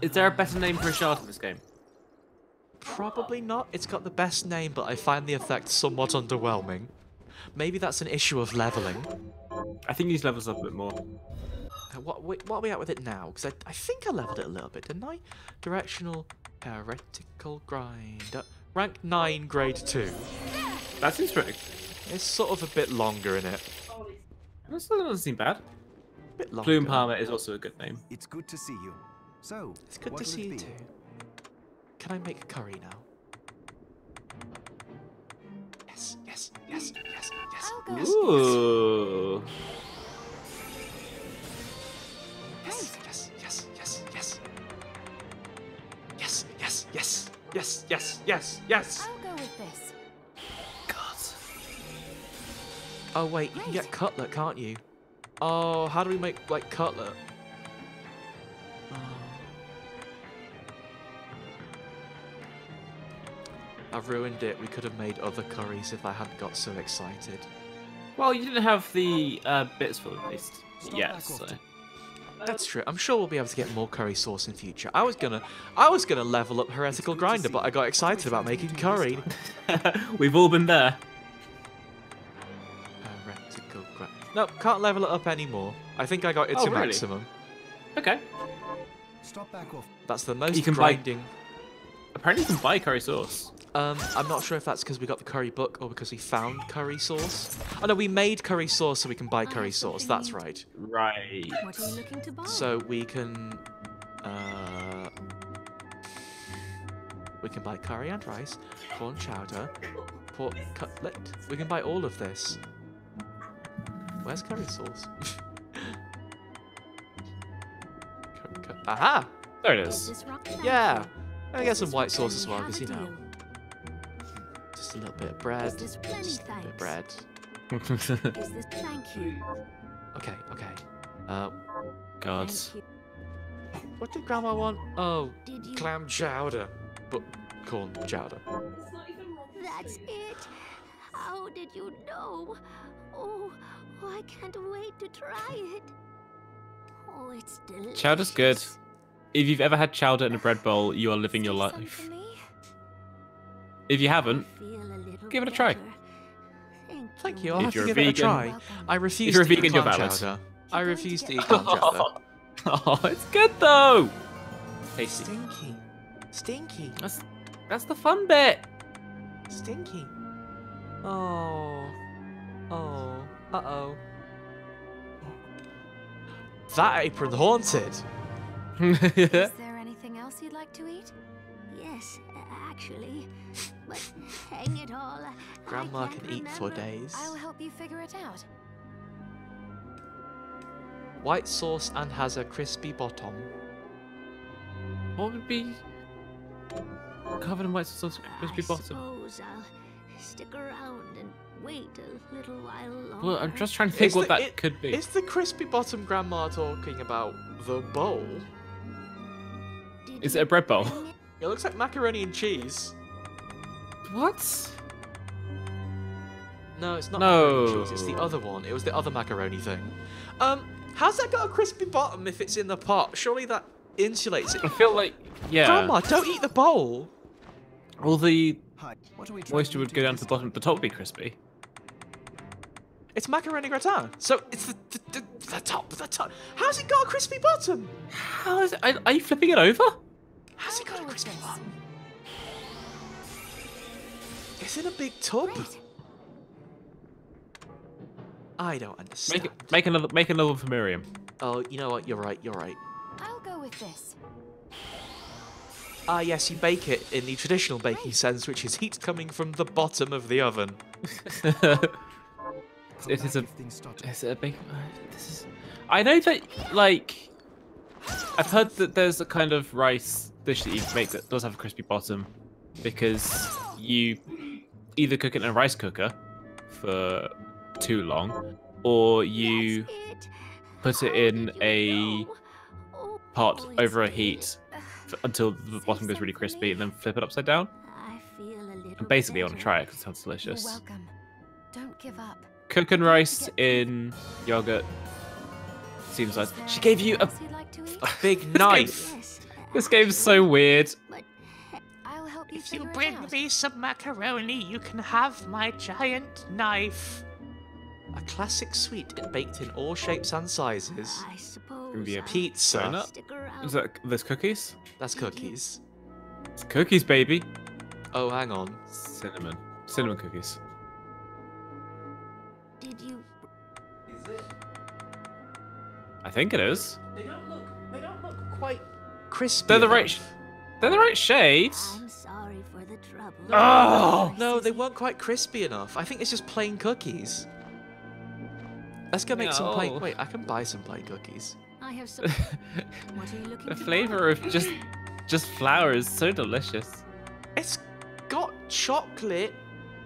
Is there a better name for a shard in this game? Probably not. It's got the best name, but I find the effect somewhat underwhelming. Maybe that's an issue of leveling. I think these levels up a bit more. What are we at with it now? Because I think I leveled it a little bit, didn't I? Directional heretical grinder. Rank 9, grade 2. That's interesting. It's sort of a bit longer in it. That doesn't seem bad. bit longer. Plume Palmer is also a good name. It's good to see you. So, It's good to see you too. Can I make a curry now? Yes, yes, yes, yes, yes. I'll go. Ooh. Yes, yes, yes, yes, yes. Yes, yes, yes, yes, yes, yes, yes. I'll go with this. God. Oh wait, you can get cutlet, can't you? Oh, how do we make like cutlet? Oh. I've ruined it. We could have made other curries if I hadn't got so excited. Well, you didn't have the bits for the paste yet, so. That's true. I'm sure we'll be able to get more curry sauce in future. I was gonna level up heretical grinder, but I got excited about making curry. We've all been there. Heretical grinder. No, can't level it up anymore. I think I got it to really? maximum. Okay. stop back off. That's the most You can grinding. Apparently you can buy curry sauce. I'm not sure if that's because we got the curry book or because we found curry sauce. Oh no, we made curry sauce so we can buy curry sauce. That's right. Right. What are you looking to buy? So we can buy curry and rice, corn chowder, pork cutlet. We can buy all of this. Where's curry sauce? Aha! There it Is is. this rock Yeah. thank And I you? get Is some this white what sauce we as well, have because a you know, deal? just a little bit of bread. Is this plenty Just a little bit of bread. Is this thank you? Okay, okay. God. Thank you. What did Grandma want? Oh, Did you? clam chowder, but corn chowder. That's it. How did you know? Oh, I can't wait to try it. Oh, it's delicious. Chowder's good. If you've ever had chowder in a bread bowl, you are living your Say life. some for me? If you haven't, I feel a little give it a try. better. Thank you. I'll If have to you're a give it a vegan- try. Welcome. I refuse you're a to eat vegan, you're clam valid. chowder. I You're going refuse to to get- eat clam chowder. Oh, it's good though. Tasty. Stinky. Stinky. That's the fun bit. Stinky. Oh. Oh. Uh-oh. That apron haunted. Is there anything else you'd like to eat? Yes, actually. But hang it all. Grandma I can't can eat for remember. days. I'll help you figure it out. White sauce and has a crispy bottom. What would be covered in white sauce, crispy I bottom? suppose I'll stick around and wait a little while longer. Well, I'm just trying to think what that could be. Is the crispy bottom Grandma talking about the bowl? Did Is you it a bread bowl? bring it? It looks like macaroni and cheese. What? No, it's not No. macaroni and cheese. It's the other one. It was the other macaroni thing. How's that got a crispy bottom if it's in the pot? Surely that insulates it. I feel like, yeah, Grandma, don't eat the bowl. all the Hi. What are we moisture would go down to the bottom. The top would be crispy. It's macaroni gratin. So it's the top. The top. How's it got a crispy bottom? How is it? Are you flipping it over? How's it got a I'll go with crispy this. bottom? It's in a big tub. Great. I don't understand. Make another for Miriam. Oh, you know what? You're right. You're right. I'll go with this. Ah, yes, you bake it in the traditional baking sense, which is heat coming from the bottom of the oven. It is a. Is it a big? This is. I know that, like, I've heard that there's a kind of rice dish that you make that does have a crispy bottom, because you either cook it in a rice cooker for too long, or you That's it. put it How in did you a know? Oh, pot oh, over a it's heat good. until the bottom goes really crispy, and then flip it upside down. I feel a little And basically, I want to better. try it because it sounds You're delicious. welcome. Don't give up. Cooking rice in yogurt seems like Is there she gave you a. anything else you'd like to eat? Big knife. Yes, This game's so weird. but I'll help you If you figure bring it out. me some macaroni, you can have my giant knife. A classic sweet baked in all shapes and sizes. I suppose. Gonna be a I'll Pizza. Donut? Stick around. Is that there's cookies? That's cookies. It's cookies, baby. Oh, hang on. Cinnamon cookies. Did you? I think it is. They don't look quite crispy. They're the enough. they're the right shades. I'm sorry for the trouble. Oh! No, they weren't quite crispy enough. I think it's just plain cookies. Let's go make some plain. No. Wait, I can buy some plain cookies. I have some. What are you looking The to flavor of just flour is so delicious. It's got chocolate.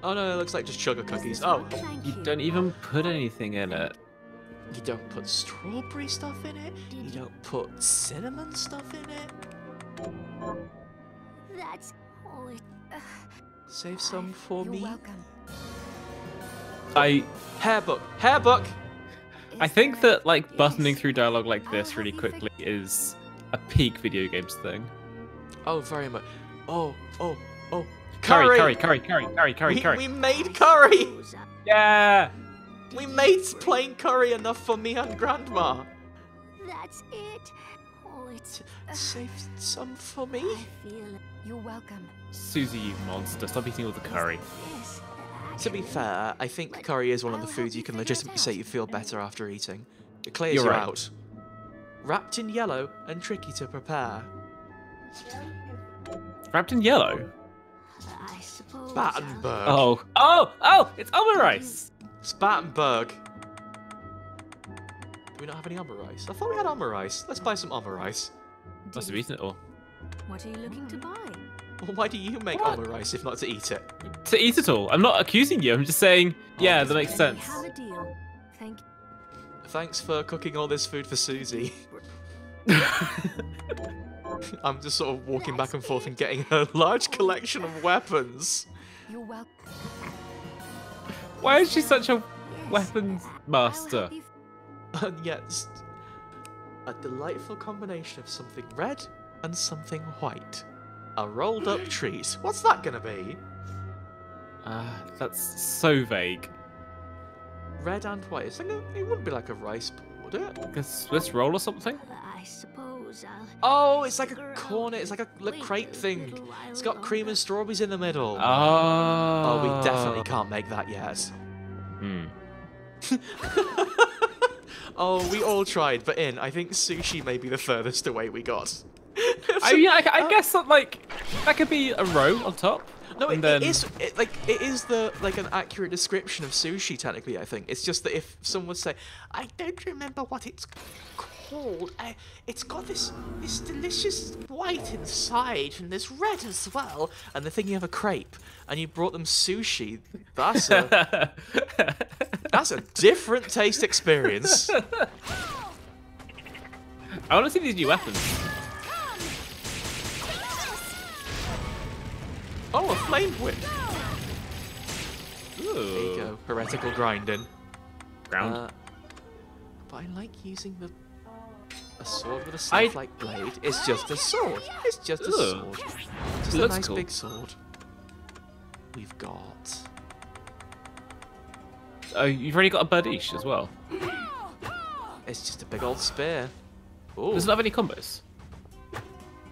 Oh no, it looks like just sugar buy? cookies. Oh, Thank You don't even put anything in it. you don't put strawberry stuff in it. You don't put cinnamon stuff in it. That's. Oh, it, Save some for you're me. welcome. Hair book. I think that like buttoning through dialogue like this really quickly is a peak video games thing. Oh, very much. Oh. Curry. We made curry. Yeah. We made plain curry enough for me and Grandma. That's it. Oh, it's. Save some for me. I feel it. You're welcome. Susie, you monster! Stop eating all the curry. Yes. To be fair, I think curry is one of the foods you can legitimately say you feel better after eating. It clears You're you right. out. Wrapped in yellow and tricky to prepare. Wrapped in yellow. I suppose. Battenberg. Oh! It's almond rice. Spattenberg. Do we not have any umber rice? I thought we had umber rice. Let's buy some umber rice. Must have eaten it all. What are you looking to buy? Well, why do you make What? umber rice if not to eat it? To eat it all. I'm not accusing you. I'm just saying. Yeah, that makes Then we sense. have a deal. Thank you. Thanks for cooking all this food for Susie. I'm just sort of walking back and forth and getting a large collection of weapons. You're welcome. Why is she such a Yes. weapons I'll master? help you. And yet, a delightful combination of something red and something white. A rolled up treat. What's that gonna be? That's so vague. Red and white. It wouldn't be like a rice ball, would it? Like a Swiss roll or something? I suppose I'll. Oh, it's like a Girl, cornet. It's like a wait crepe a thing. little while It's got cream and longer. strawberries in the middle. Oh. Oh, we definitely can't make that yet. Hmm. Oh, we all tried, but I think sushi may be the furthest away we got. I guess that that could be a row on top. No, and it is an accurate description of sushi. Technically, I think it's just that if someone would say, "I don't remember what it's called. It's got this delicious white inside and this red as well," and they're thinking of a crepe, and you brought them sushi. That's a different taste experience. I want to see these new weapons. Oh, a flame whip. Ooh. There you go. Heretical grinding. Ground. But I like using a sword with a scythe-like blade. It's just a sword. It's just a sword. Just a Looks nice cool. big sword. We've got. Oh, you've already got a Bardiche as well. It's just a big old spear. Ooh. Does it have any combos?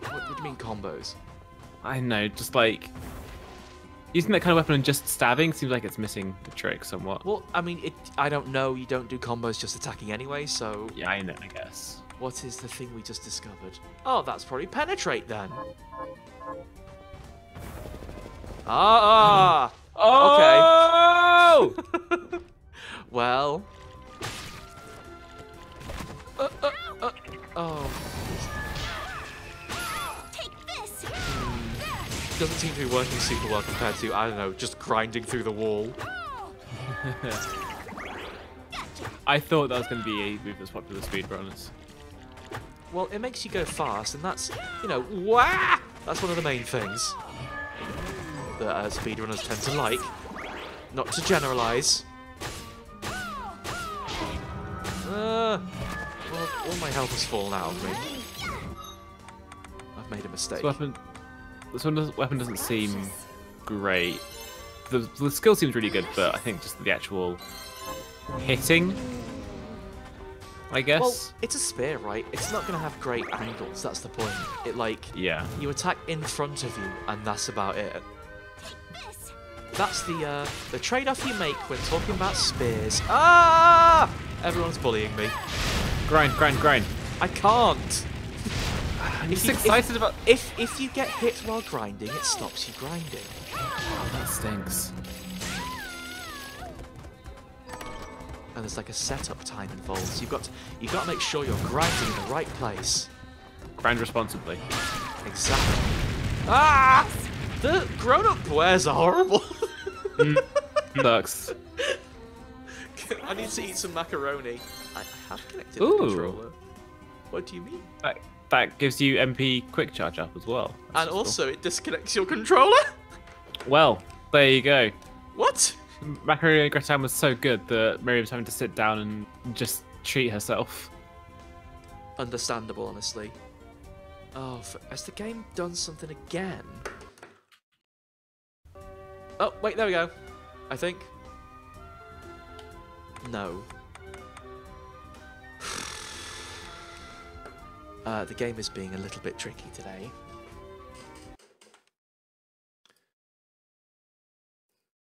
What do you mean combos? I know, just like using that kind of weapon and just stabbing seems like it's missing the trick somewhat. Well, I mean, I don't know. You don't do combos just attacking anyway, so. Yeah, I know, I guess. What is the thing we just discovered? Oh, that's probably penetrate then. Ah! Oh! Okay. Well. Oh. Take this. Doesn't seem to be working super well compared to, I don't know, just grinding through the wall. I thought that was going to be a move that's popular with speedrunners. Well, it makes you go fast, and that's, wah! That's one of the main things that speedrunners tend to like. Not to generalise. Well, all my health has fallen out of me. I've made a mistake. This weapon doesn't seem great. The skill seems really good, but I think just the actual hitting, I guess. Well, it's a spear, right? It's not going to have great angles, that's the point. Yeah. You attack in front of you, and that's about it. That's the trade-off you make when talking about spears. Ah! Everyone's bullying me. Grind, grind, grind. I can't. I'm just excited about... If you get hit while grinding, it stops you grinding. Oh, that stinks. And there's like a setup time involved. So you've got to make sure you're grinding in the right place. Grind responsibly. Exactly. Ah! The grown-up bears are horrible. Sucks. I need to eat some macaroni. I have connected Ooh. the controller. What do you mean? That gives you MP quick charge up as well. And also, it disconnects your controller? Well, there you go. What? Macaroni gratin was so good that Miriam's having to sit down and just treat herself. Understandable, honestly. Oh, has the game done something again? Oh, wait, there we go. I think. No. The game is being a little bit tricky today.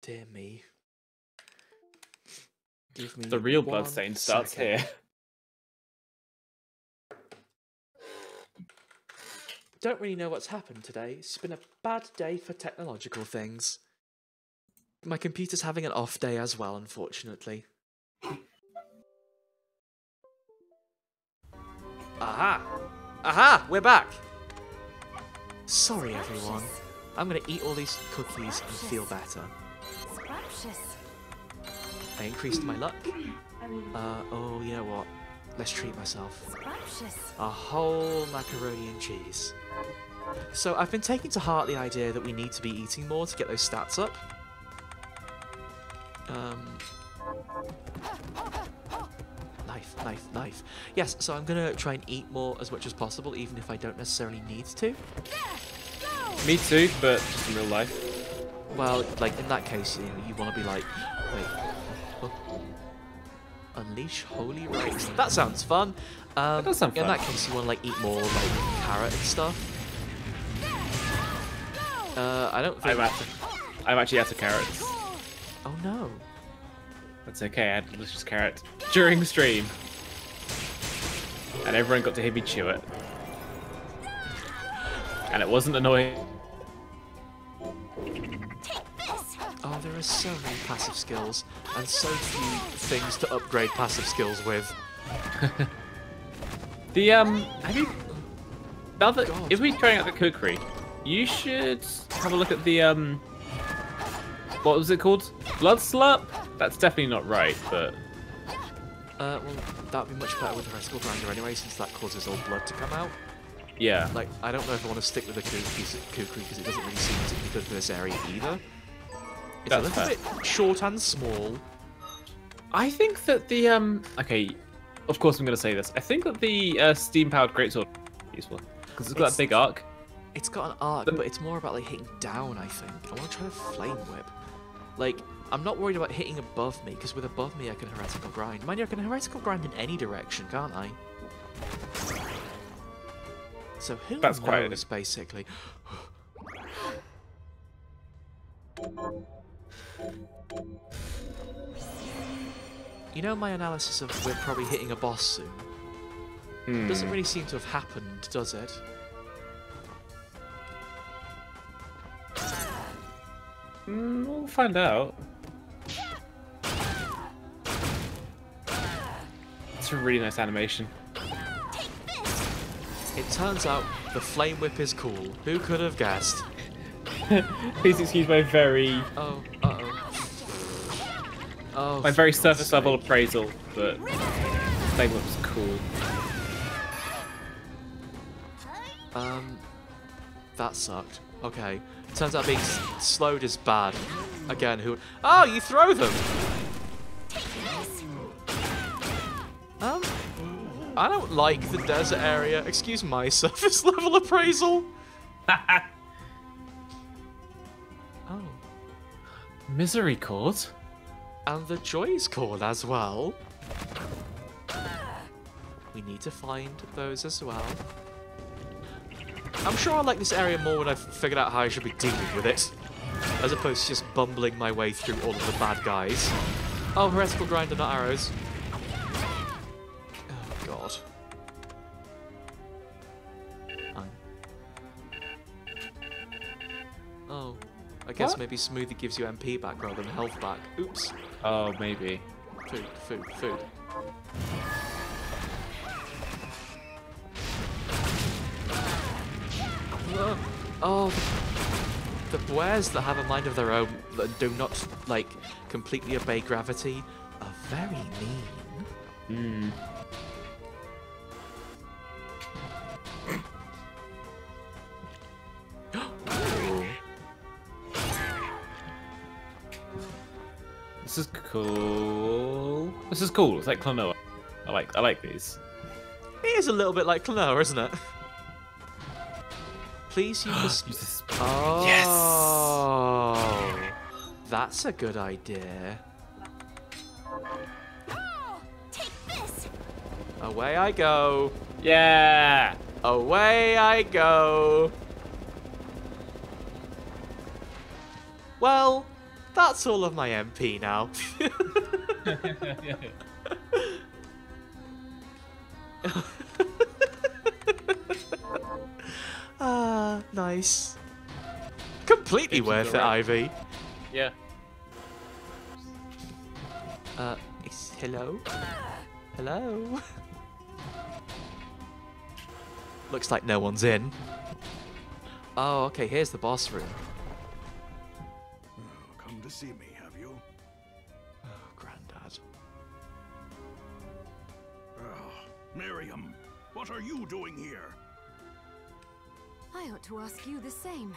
Dear me. Give me The real 1 Bloodstained starts second. here. Don't really know what's happened today. It's been a bad day for technological things. My computer's having an off day as well, unfortunately. Aha! Aha! We're back! Sorry, everyone. I'm gonna eat all these cookies and feel better. I increased my luck. Oh, you know what? Let's treat myself. A whole macaroni and cheese. So I've been taking to heart the idea that we need to be eating more to get those stats up. Knife, knife, knife. Yes, so I'm gonna try and eat more as much as possible, even if I don't necessarily need to. Me too, but just in real life. Well, like in that case, you want to be like, wait, unleash holy rays. That sounds fun. That does sound fun. In that case, you want to like eat more like carrot and stuff. I don't think. I'm actually out of carrots. Oh no. That's okay. I had a delicious carrot during stream, and everyone got to hear me chew it, and it wasn't annoying. Oh, there are so many passive skills, and so few things to upgrade passive skills with. Have you... Now that... God. If we're trying out the cookery, you should have a look at the, what was it called? Blood slurp? That's definitely not right, but... Well, that'd be much better with the reticle grinder anyway, since that causes all blood to come out. Yeah. Like, I don't know if I want to stick with the kukri because it doesn't really seem to be good for this area either. It's That's a little bit short and small. I think that the, okay, of course I'm going to say this. I think that the steam-powered greatsword is useful, because it's got that big arc. It's got an arc, but it's more about, like, hitting down, I think. I want to try the flame whip. Like, I'm not worried about hitting above me, because with above me I can heretical grind. Mind you, I can heretical grind in any direction, can't I? So who knows, basically? You know my analysis of we're probably hitting a boss soon? Doesn't really seem to have happened, does it? We'll find out. It's a really nice animation. It turns out the flame whip is cool. Who could have guessed? Please excuse my very... Oh, uh-oh. Oh, my very surface level appraisal, but flame whip's cool. That sucked. Okay. Turns out being slowed is bad. Again, who... Oh, you throw them! I don't like the desert area. Excuse my surface level appraisal. Oh. Misery Chord? And the Joy's Chord as well. We need to find those as well. I'm sure I'll like this area more when I've figured out how I should be dealing with it, as opposed to just bumbling my way through all of the bad guys. Oh, heretical grinder, not arrows. Oh, God. I guess maybe Smoothie gives you MP back rather than health back. Oops. Oh, maybe. Food, food, food. Oh, the bears that have a mind of their own that do not, like, completely obey gravity are very mean. This is cool. This is cool. It's like Klonoa. I like these. It is a little bit like Klonoa, isn't it? Please use this. Oh, yes. That's a good idea. Take this. Away I go. Yeah. Away I go. Well, that's all of my MP now. Ah, nice. Completely worth it, Ivy. Yeah. Hello? Hello? Looks like no one's in. Oh, okay, here's the boss room. Come to see me, have you? Oh, Grandad. Oh, Miriam, what are you doing here? I ought to ask you the same.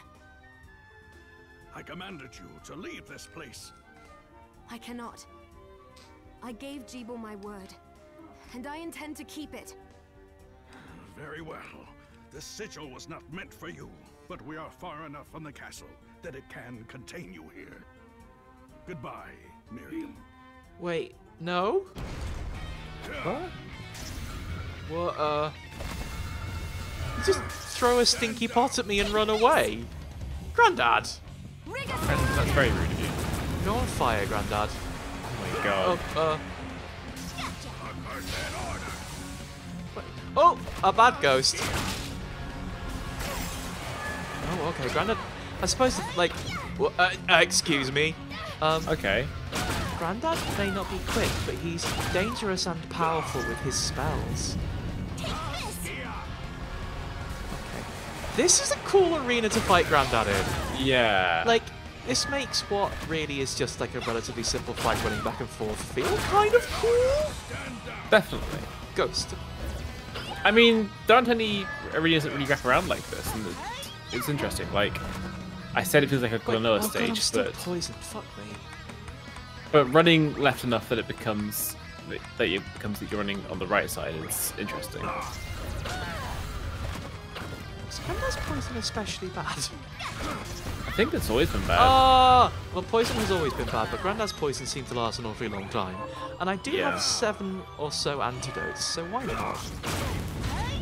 I commanded you to leave this place. I cannot. I gave Jeeble my word, and I intend to keep it. Very well. This sigil was not meant for you, but we are far enough from the castle that it can contain you here. Goodbye, Miriam. Wait, no? What? What, just throw a stinky pot at me and run away? Grandad! That's very rude of you. You're on fire, Grandad. Oh my god. Oh, a bad ghost. Oh, okay, Grandad. I suppose, like, excuse me. Okay. Grandad may not be quick, but he's dangerous and powerful with his spells. This is a cool arena to fight Grandad in. Yeah. Like, this makes what really is just like a relatively simple fight running back and forth feel kind of cool. Definitely. Ghost. I mean, there aren't any arenas that really wrap around like this, and it's interesting. Like, I said it feels like a Klonoa God, I'm stage, still but poisoned. Fuck me. But running left enough that it becomes that you're running on the right side is interesting. Is Grandad's poison especially bad? I think it's always been bad. Well, poison has always been bad, but Grandad's poison seemed to last an awfully long time. And I do have 7 or so antidotes, so why not?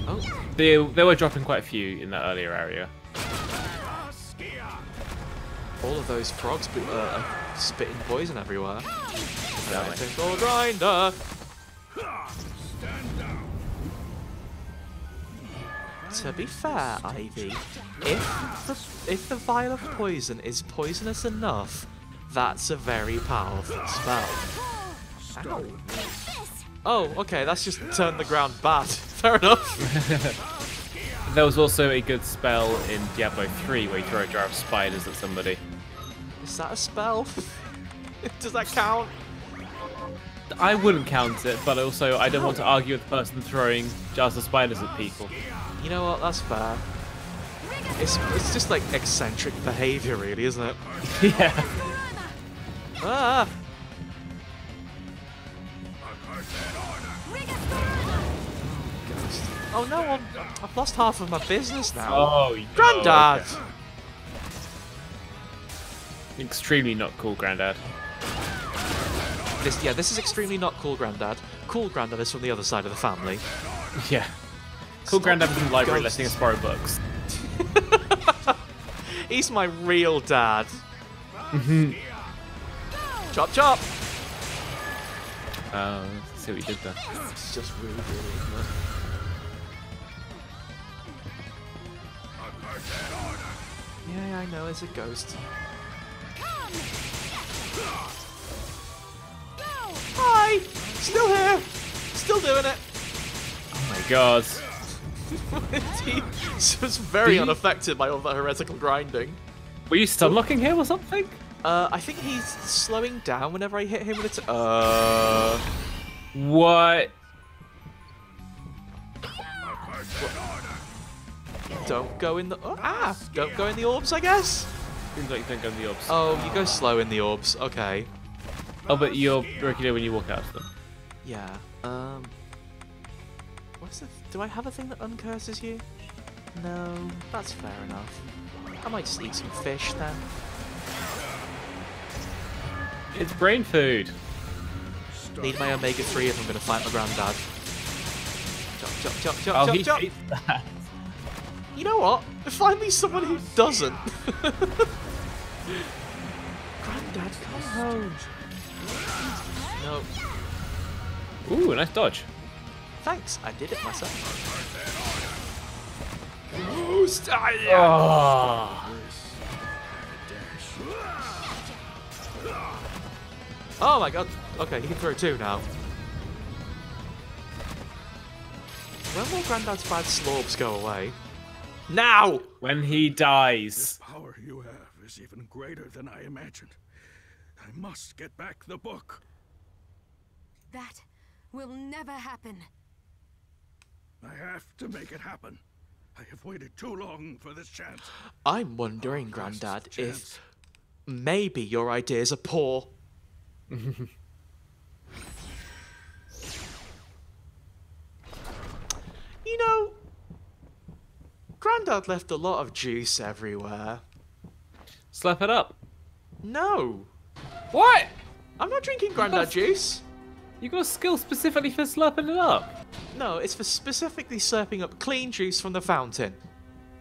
Oh. They were dropping quite a few in that earlier area. All of those frogs spitting poison everywhere. Exactly. Technical grinder! To be fair, Ivy, if the vial of poison is poisonous enough, that's a very powerful spell. Ow. Oh, okay, that's just turned the ground bad. Fair enough. There was also a good spell in Diablo 3 where you throw a jar of spiders at somebody. Is that a spell? Does that count? I wouldn't count it, but also I don't want to argue with the person throwing jars of spiders at people. You know what? That's fair. It's just like eccentric behaviour, really, isn't it? Yeah. Ah! Oh no! I've lost half of my business now. Oh, Grandad! Okay. Extremely not cool, Grandad. This is extremely not cool, Grandad. Cool Grandad is from the other side of the family. Yeah. Cool Stop Grandad is in the library ghosts. letting us borrow books. He's my real dad. Chop chop! Let's see what you did there. It's just really, isn't it? Yeah, I know, it's a ghost. Hi! Still here! Still doing it! Oh my god. He was very unaffected by all that heretical grinding. Were you stun locking him or something? I think he's slowing down whenever I hit him with it. What? Don't go in the... don't go in the orbs, I guess? Seems like you don't go in the orbs. Oh, you go slow in the orbs. Okay. Oh, but you're regular when you walk out of them. Yeah. What's the... Do I have a thing that uncurses you? No, that's fair enough. I might just eat some fish then. It's brain food. Need my omega-3 if I'm going to fight my granddad. Chop, chop, chop, chop, Oh, chop, he chop. hates that. You know what? Find me someone who doesn't. Granddad, come home. No. Ooh, nice dodge. Thanks, I did it myself. Oh my god. Okay, he can throw two now. When will Granddad's bad slorbs go away? Now! When he dies. The power you have is even greater than I imagined. I must get back the book. That will never happen. I have to make it happen. I have waited too long for this chance. I'm wondering, Grandad, if maybe your ideas are poor. You know, Grandad left a lot of juice everywhere. Slap it up. No. What? I'm not drinking Grandad juice. You got a skill specifically for slurping it up? No, it's for specifically slurping up clean juice from the fountain.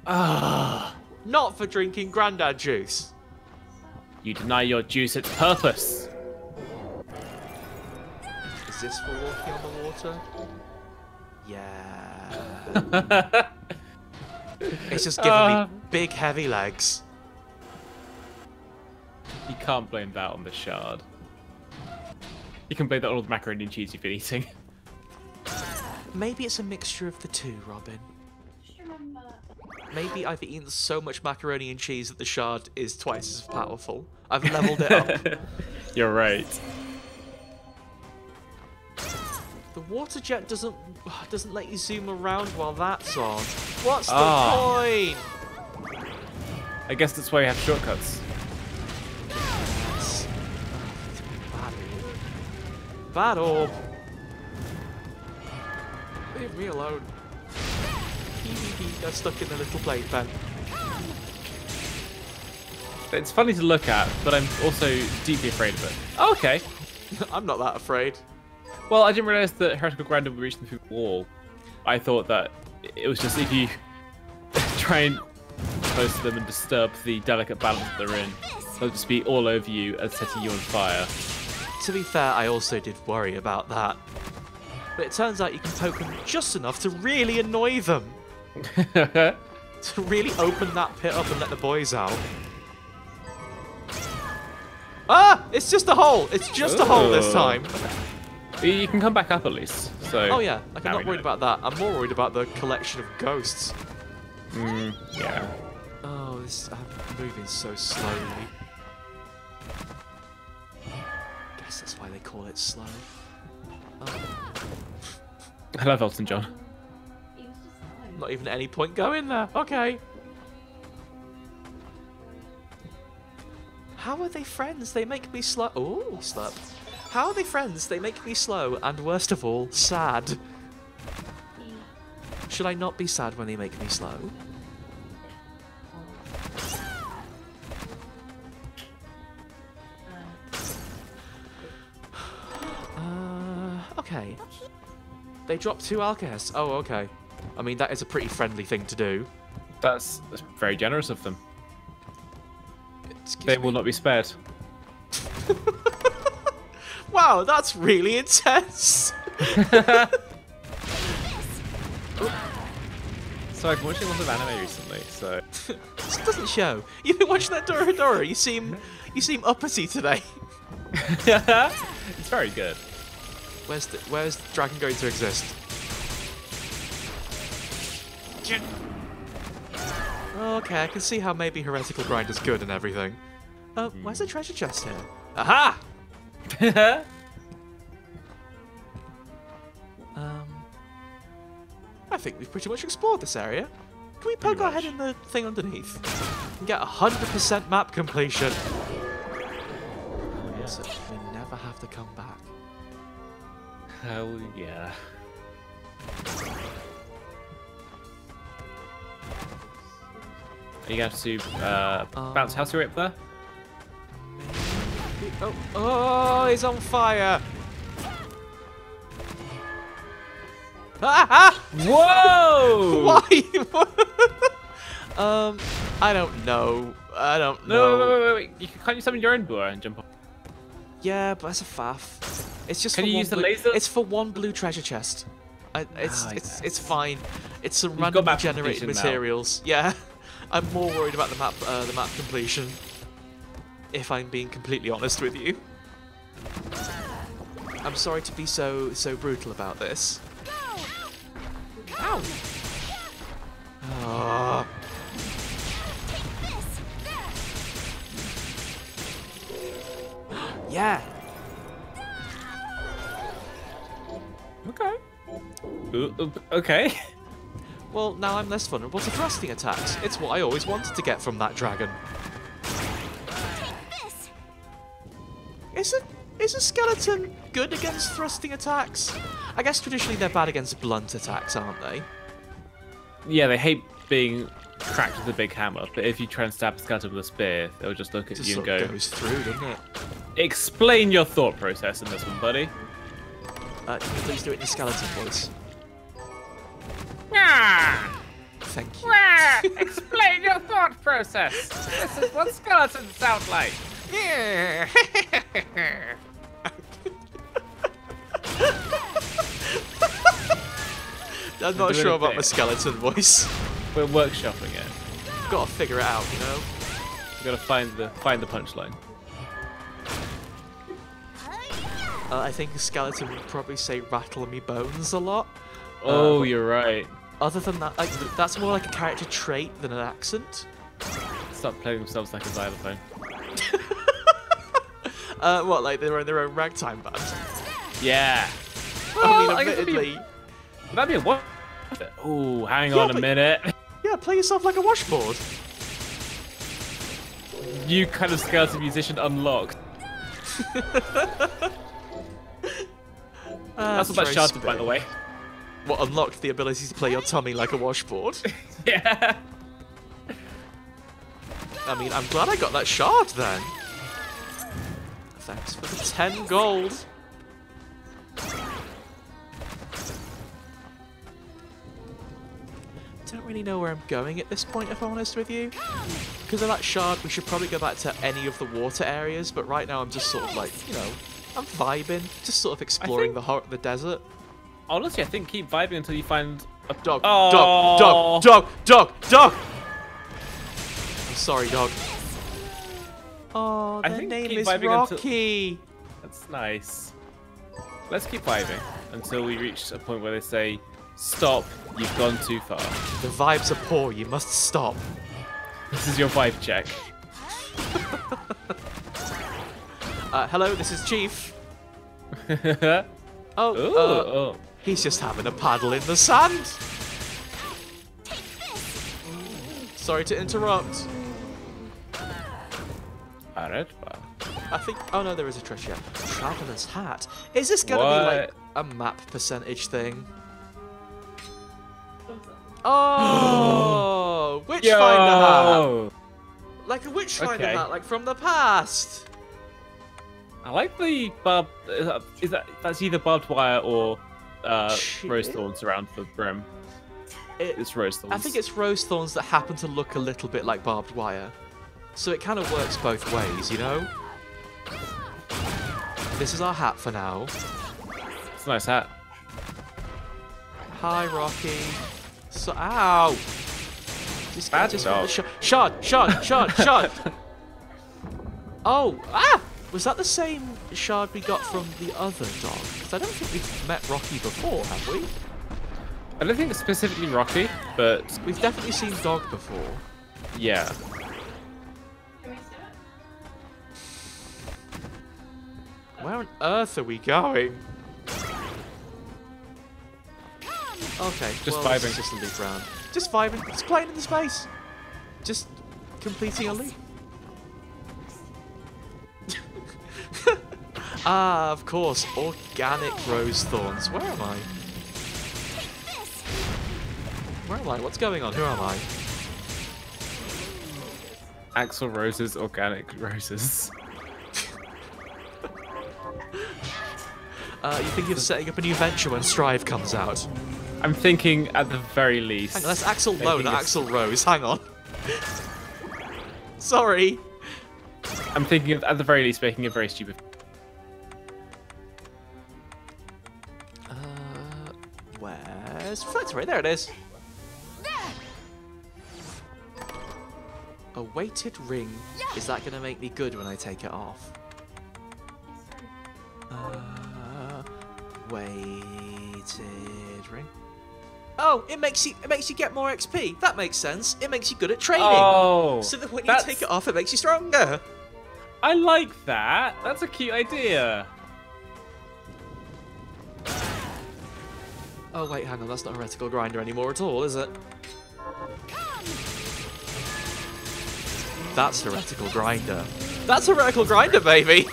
Ah. Not for drinking Grandad juice. You deny your juice its purpose. Is this for walking on the water? Yeah. It's just giving me big, heavy legs. You can't blame that on the shard. You can blame that on all the macaroni and cheese you've been eating. Maybe it's a mixture of the two, Robin. Maybe I've eaten so much macaroni and cheese that the shard is twice as powerful. I've leveled it up. You're right. The water jet doesn't let you zoom around while that's on. What's the point? I guess that's why you have shortcuts. Yes. Bad orb. Leave me alone. They're stuck in the little playpen. It's funny to look at, but I'm also deeply afraid of it. Oh, okay. I'm not that afraid. Well, I didn't realize that Heretical Grandad would reach them through the wall. I thought that it was just if you try and close to them and disturb the delicate balance that they're in, they'll just be all over you and setting you on fire. To be fair, I also did worry about that. But it turns out you can poke them just enough to really annoy them. To really open that pit up and let the boys out. Ah! It's just a hole! It's just a hole this time! You can come back up at least. So. Oh yeah, like I'm not worried about that. I'm more worried about the collection of ghosts. Yeah. Oh, I'm moving so slowly. Guess that's why they call it slow. Oh. I love Elton John. Not even at any point going there. Okay. How are they friends? They make me slow. Ooh, slurp. How are they friends? They make me slow and, worst of all, sad. Should I not be sad when they make me slow? Okay. They dropped 2 alchemists. Oh, okay. I mean, that is a pretty friendly thing to do. That's very generous of them. They will not be spared. Wow, that's really intense. So I've been watching lots of anime recently, so... This doesn't show. You've been watching that Dora. You seem uppity today. It's very good. Where's the dragon going to exist? Okay, I can see how maybe heretical grind is good and everything. Where's the treasure chest here? Aha! I think we've pretty much explored this area. Can we poke our head in the thing underneath and get 100% map completion? So we never have to come back. Hell yeah. Are you going to bounce house your way up there? Oh, he's on fire! Ah! Whoa! Why? I don't know. No, wait. Can't you summon your own boar and jump up? Yeah, but that's a faff. It's just. Can you use the laser? It's for one blue treasure chest. It's fine. It's some You've randomly generated materials. now. Yeah, I'm more worried about the map completion. If I'm being completely honest with you. I'm sorry to be so brutal about this. Ow! Oh. Yeah. Okay. Okay. Well, now I'm less vulnerable to thrusting attacks. It's what I always wanted to get from that dragon. Is a skeleton good against thrusting attacks? I guess traditionally they're bad against blunt attacks, aren't they? Yeah, they hate being cracked with a big hammer, but if you try and stab a skeleton with a spear, they'll just look at you and go... It goes through, doesn't it? Explain your thought process in this one, buddy. Can you please do it in a skeleton voice? Thank you. Explain your thought process. This is what skeletons sound like. I'm not sure about my skeleton voice. We're workshopping it. Gotta figure it out, you know. We gotta find the punchline. I think a skeleton would probably say "rattle me bones" a lot. Oh, you're right. Other than that, that's more like a character trait than an accent. Stop playing themselves like a xylophone. What, like they're in their own ragtime band? Yeah. I mean, admittedly. That'd be a what? Oh, hang on a minute. Yeah, play yourself like a washboard. New kind of skeleton musician unlocked. That's what that shard did, by the way. What, unlocked the ability to play your tummy like a washboard? Yeah. I mean, I'm glad I got that shard then. Thanks for the 10 gold. Don't really know where I'm going at this point, if I'm honest with you. Because of that shard, we should probably go back to any of the water areas, but right now I'm just sort of like, you know, I'm vibing, just sort of exploring the desert. Honestly, I think keep vibing until you find a dog. Oh. Dog! I'm sorry, dog. Oh, their name is Rocky. That's nice. Let's keep vibing until we reach a point where they say, "Stop! You've gone too far." The vibes are poor. You must stop. This is your vibe check. Hello, this is Chief. Oh, he's just having a paddle in the sand. Sorry to interrupt. I think. Oh no, there is a treasure. Traveler's hat. Is this gonna be like a map percentage thing? Oh, witchfinder hat. Like a witchfinder hat, like from the past. I like the barb. That's either barbed wire or rose thorns around the brim. It's rose thorns. I think it's rose thorns that happen to look a little bit like barbed wire. So it kind of works both ways, you know? This is our hat for now. It's a nice hat. Hi, Rocky. So, ow! Just Bad just dog. Shard! Oh, was that the same shard we got from the other dog? Because I don't think we've met Rocky before, have we? I don't think it's specifically Rocky, but We've definitely seen Dog before. yeah. Where on earth are we going? Okay, Just well, this vibing. is just a loop round. Just vibing. Just playing in the space. Just completing a loop. Ah, of course. Organic rose thorns. Where am I? Where am I? What's going on? Who am I? Axel Rose's organic roses. You think you're setting up a new venture when Strive comes out? I'm thinking at the very least. Hang on, that's Axel Lowe, making not a- Axel Rose. Hang on. Sorry. I'm thinking of, at the very least, making it very stupid. Where's Reflector? There it is. A weighted ring. Is that going to make me good when I take it off? Weighted ring. Oh, it makes you get more XP. That makes sense. It makes you good at training. Oh, So that when you that's- take it off, it makes you stronger. I like that. That's a cute idea. Oh wait, hang on. That's not a reticle grinder anymore at all, is it? That's a reticle grinder. That's a reticle grinder, baby.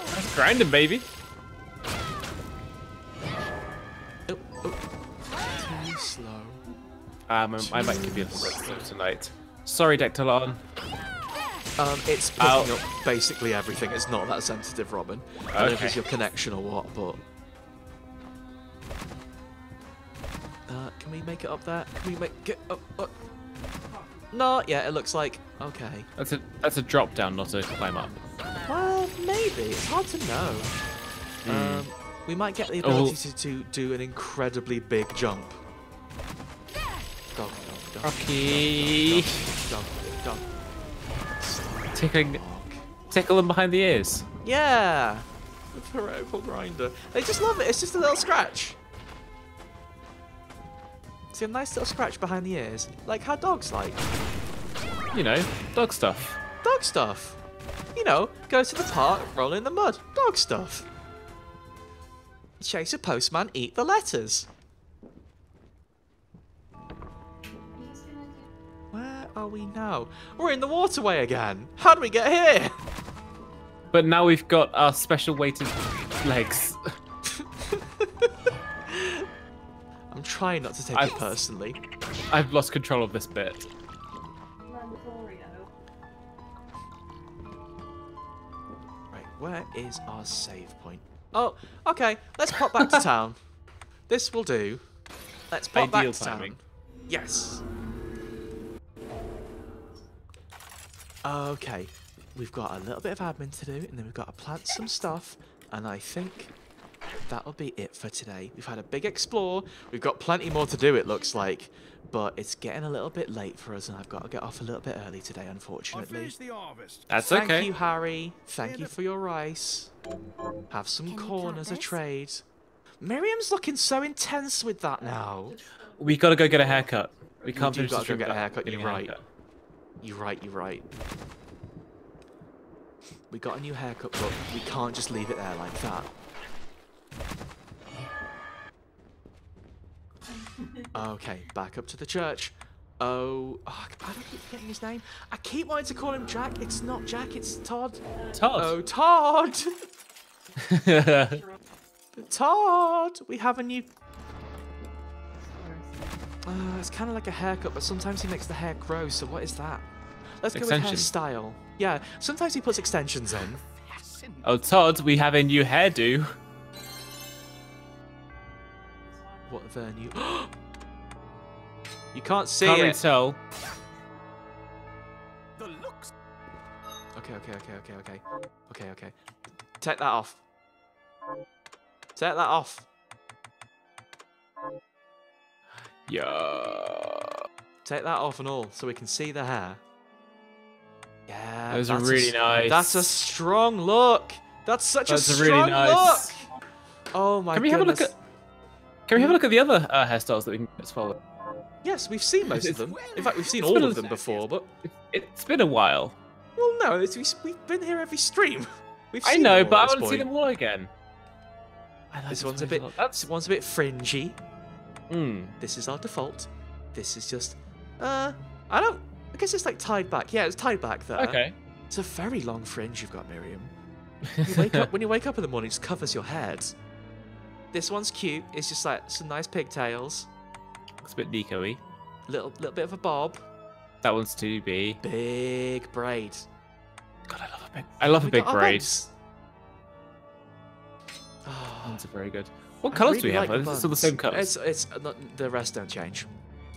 That's grinding, baby. Oh, oh. Too slow. I might could be a little bit slow tonight. Sorry, Dectalon. It's picking up basically everything. It's not that sensitive, Robin. I don't know if it's your connection or what, but... can we make it up there? Can we make it up? No, yeah, it looks like... Okay. That's a drop down, not a climb up. Well, maybe. It's hard to know. We might get the ability to do an incredibly big jump. Dog. Rocky. Dog. Tickle them behind the ears. Yeah! The vertical grinder. They just love it. It's just a little scratch. See a nice little scratch behind the ears. Like how dogs like. You know, dog stuff. Dog stuff. You know, go to the park, roll in the mud. Dog stuff. Chase a postman, eat the letters. Where are we now? We're in the waterway again. How do we get here? But now we've got our special weighted legs. I'm trying not to take it personally. I've lost control of this bit. Right, where is our save point? Oh, okay. Let's pop back to town. This will do. Let's pop Ideal back to timing. town. Yes. Okay. We've got a little bit of admin to do, and then we've got to plant some stuff, and I think that'll be it for today. We've had a big explore. We've got plenty more to do, it looks like, but it's getting a little bit late for us, and I've got to get off a little bit early today, unfortunately. That's Thank okay. you, Harry. Thank you for your rice. Have some corn as a trade. Miriam's looking so intense with that now. We gotta go get a haircut. We can't do finish gotta this go room get a without haircut, getting you're a right. haircut. You're right. We got a new haircut, but we can't just leave it there like that. Okay, back up to the church. I don't keep forgetting his name. I keep wanting to call him Jack. It's not Jack, it's Todd. Todd. Oh, Todd! Todd! We have a new... it's kind of like a haircut, but sometimes he makes the hair grow, so what is that? Let's go with Extension. hairstyle. Yeah, sometimes he puts extensions in. Oh, Todd, we have a new hairdo. What the new... You can't see Can't it. really tell. Okay. Take that off. Take that off. Yeah. Take that off and all, so we can see the hair. Yeah, those are really nice. That's a strong look. That's such a strong really nice. look. Oh my Can we goodness. have a look at? Can we have a look at the other hairstyles that we can get as well? Yes, we've seen most of them. In fact, we've seen all of them before, but it's been a while. Well, no, we've been here every stream. I know, but I want to see them all again. This one's a bit fringy. This is our default. This is just, I guess it's like tied back. Yeah, it's tied back there. Okay. It's a very long fringe you've got, Miriam. When you wake up in the morning, it just covers your head. This one's cute. It's just like some nice pigtails. Looks a bit Nico-y. Little bit of a bob. That one's 2B. Big braid. God, I love a big braid. Oh, ones are very good. What colours do we have? It's still the same colours. It's not, the rest don't change,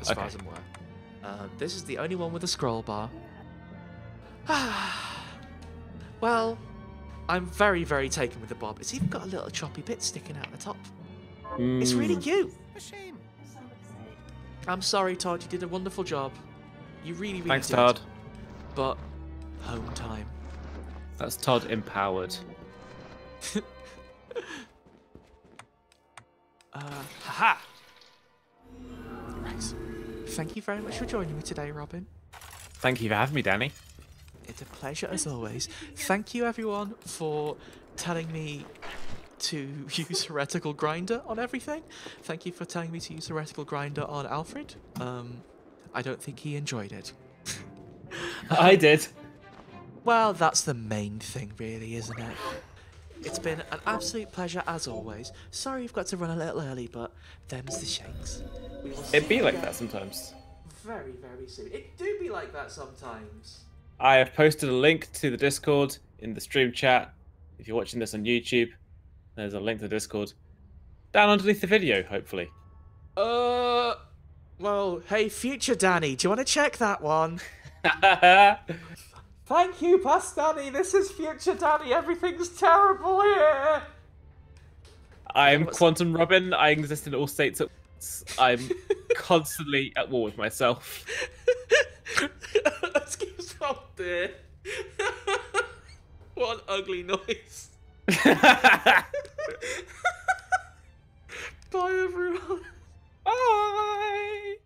as far as I'm aware. This is the only one with a scroll bar. Well, I'm very, very taken with the bob. It's even got a little choppy bit sticking out the top. It's really cute. A shame. I'm sorry, Todd. You did a wonderful job. You really, really Thanks, did. Todd. But home time. That's Todd empowered. Haha! Right. Thank you very much for joining me today, Robin. Thank you for having me, Danny. It's a pleasure as always. Thank you everyone for telling me to use Heretical Grinder on everything. Thank you for telling me to use Heretical Grinder on Alfred. I don't think he enjoyed it. I did. Well, that's the main thing really, isn't it? It's been an absolute pleasure as always. Sorry you've got to run a little early, but them's the shakes. It'd be like that sometimes. Very, very soon. It do be like that sometimes. I have posted a link to the Discord in the stream chat. If you're watching this on YouTube, there's a link to the Discord down underneath the video, hopefully. Well, hey, future Danny, do you want to check that one? Thank you, past Danny. This is future Danny. Everything's terrible here. I'm Quantum Robin. I exist in all states at once. I'm constantly at war with myself. Excuse me, dear. What an ugly noise. Bye, everyone. Bye.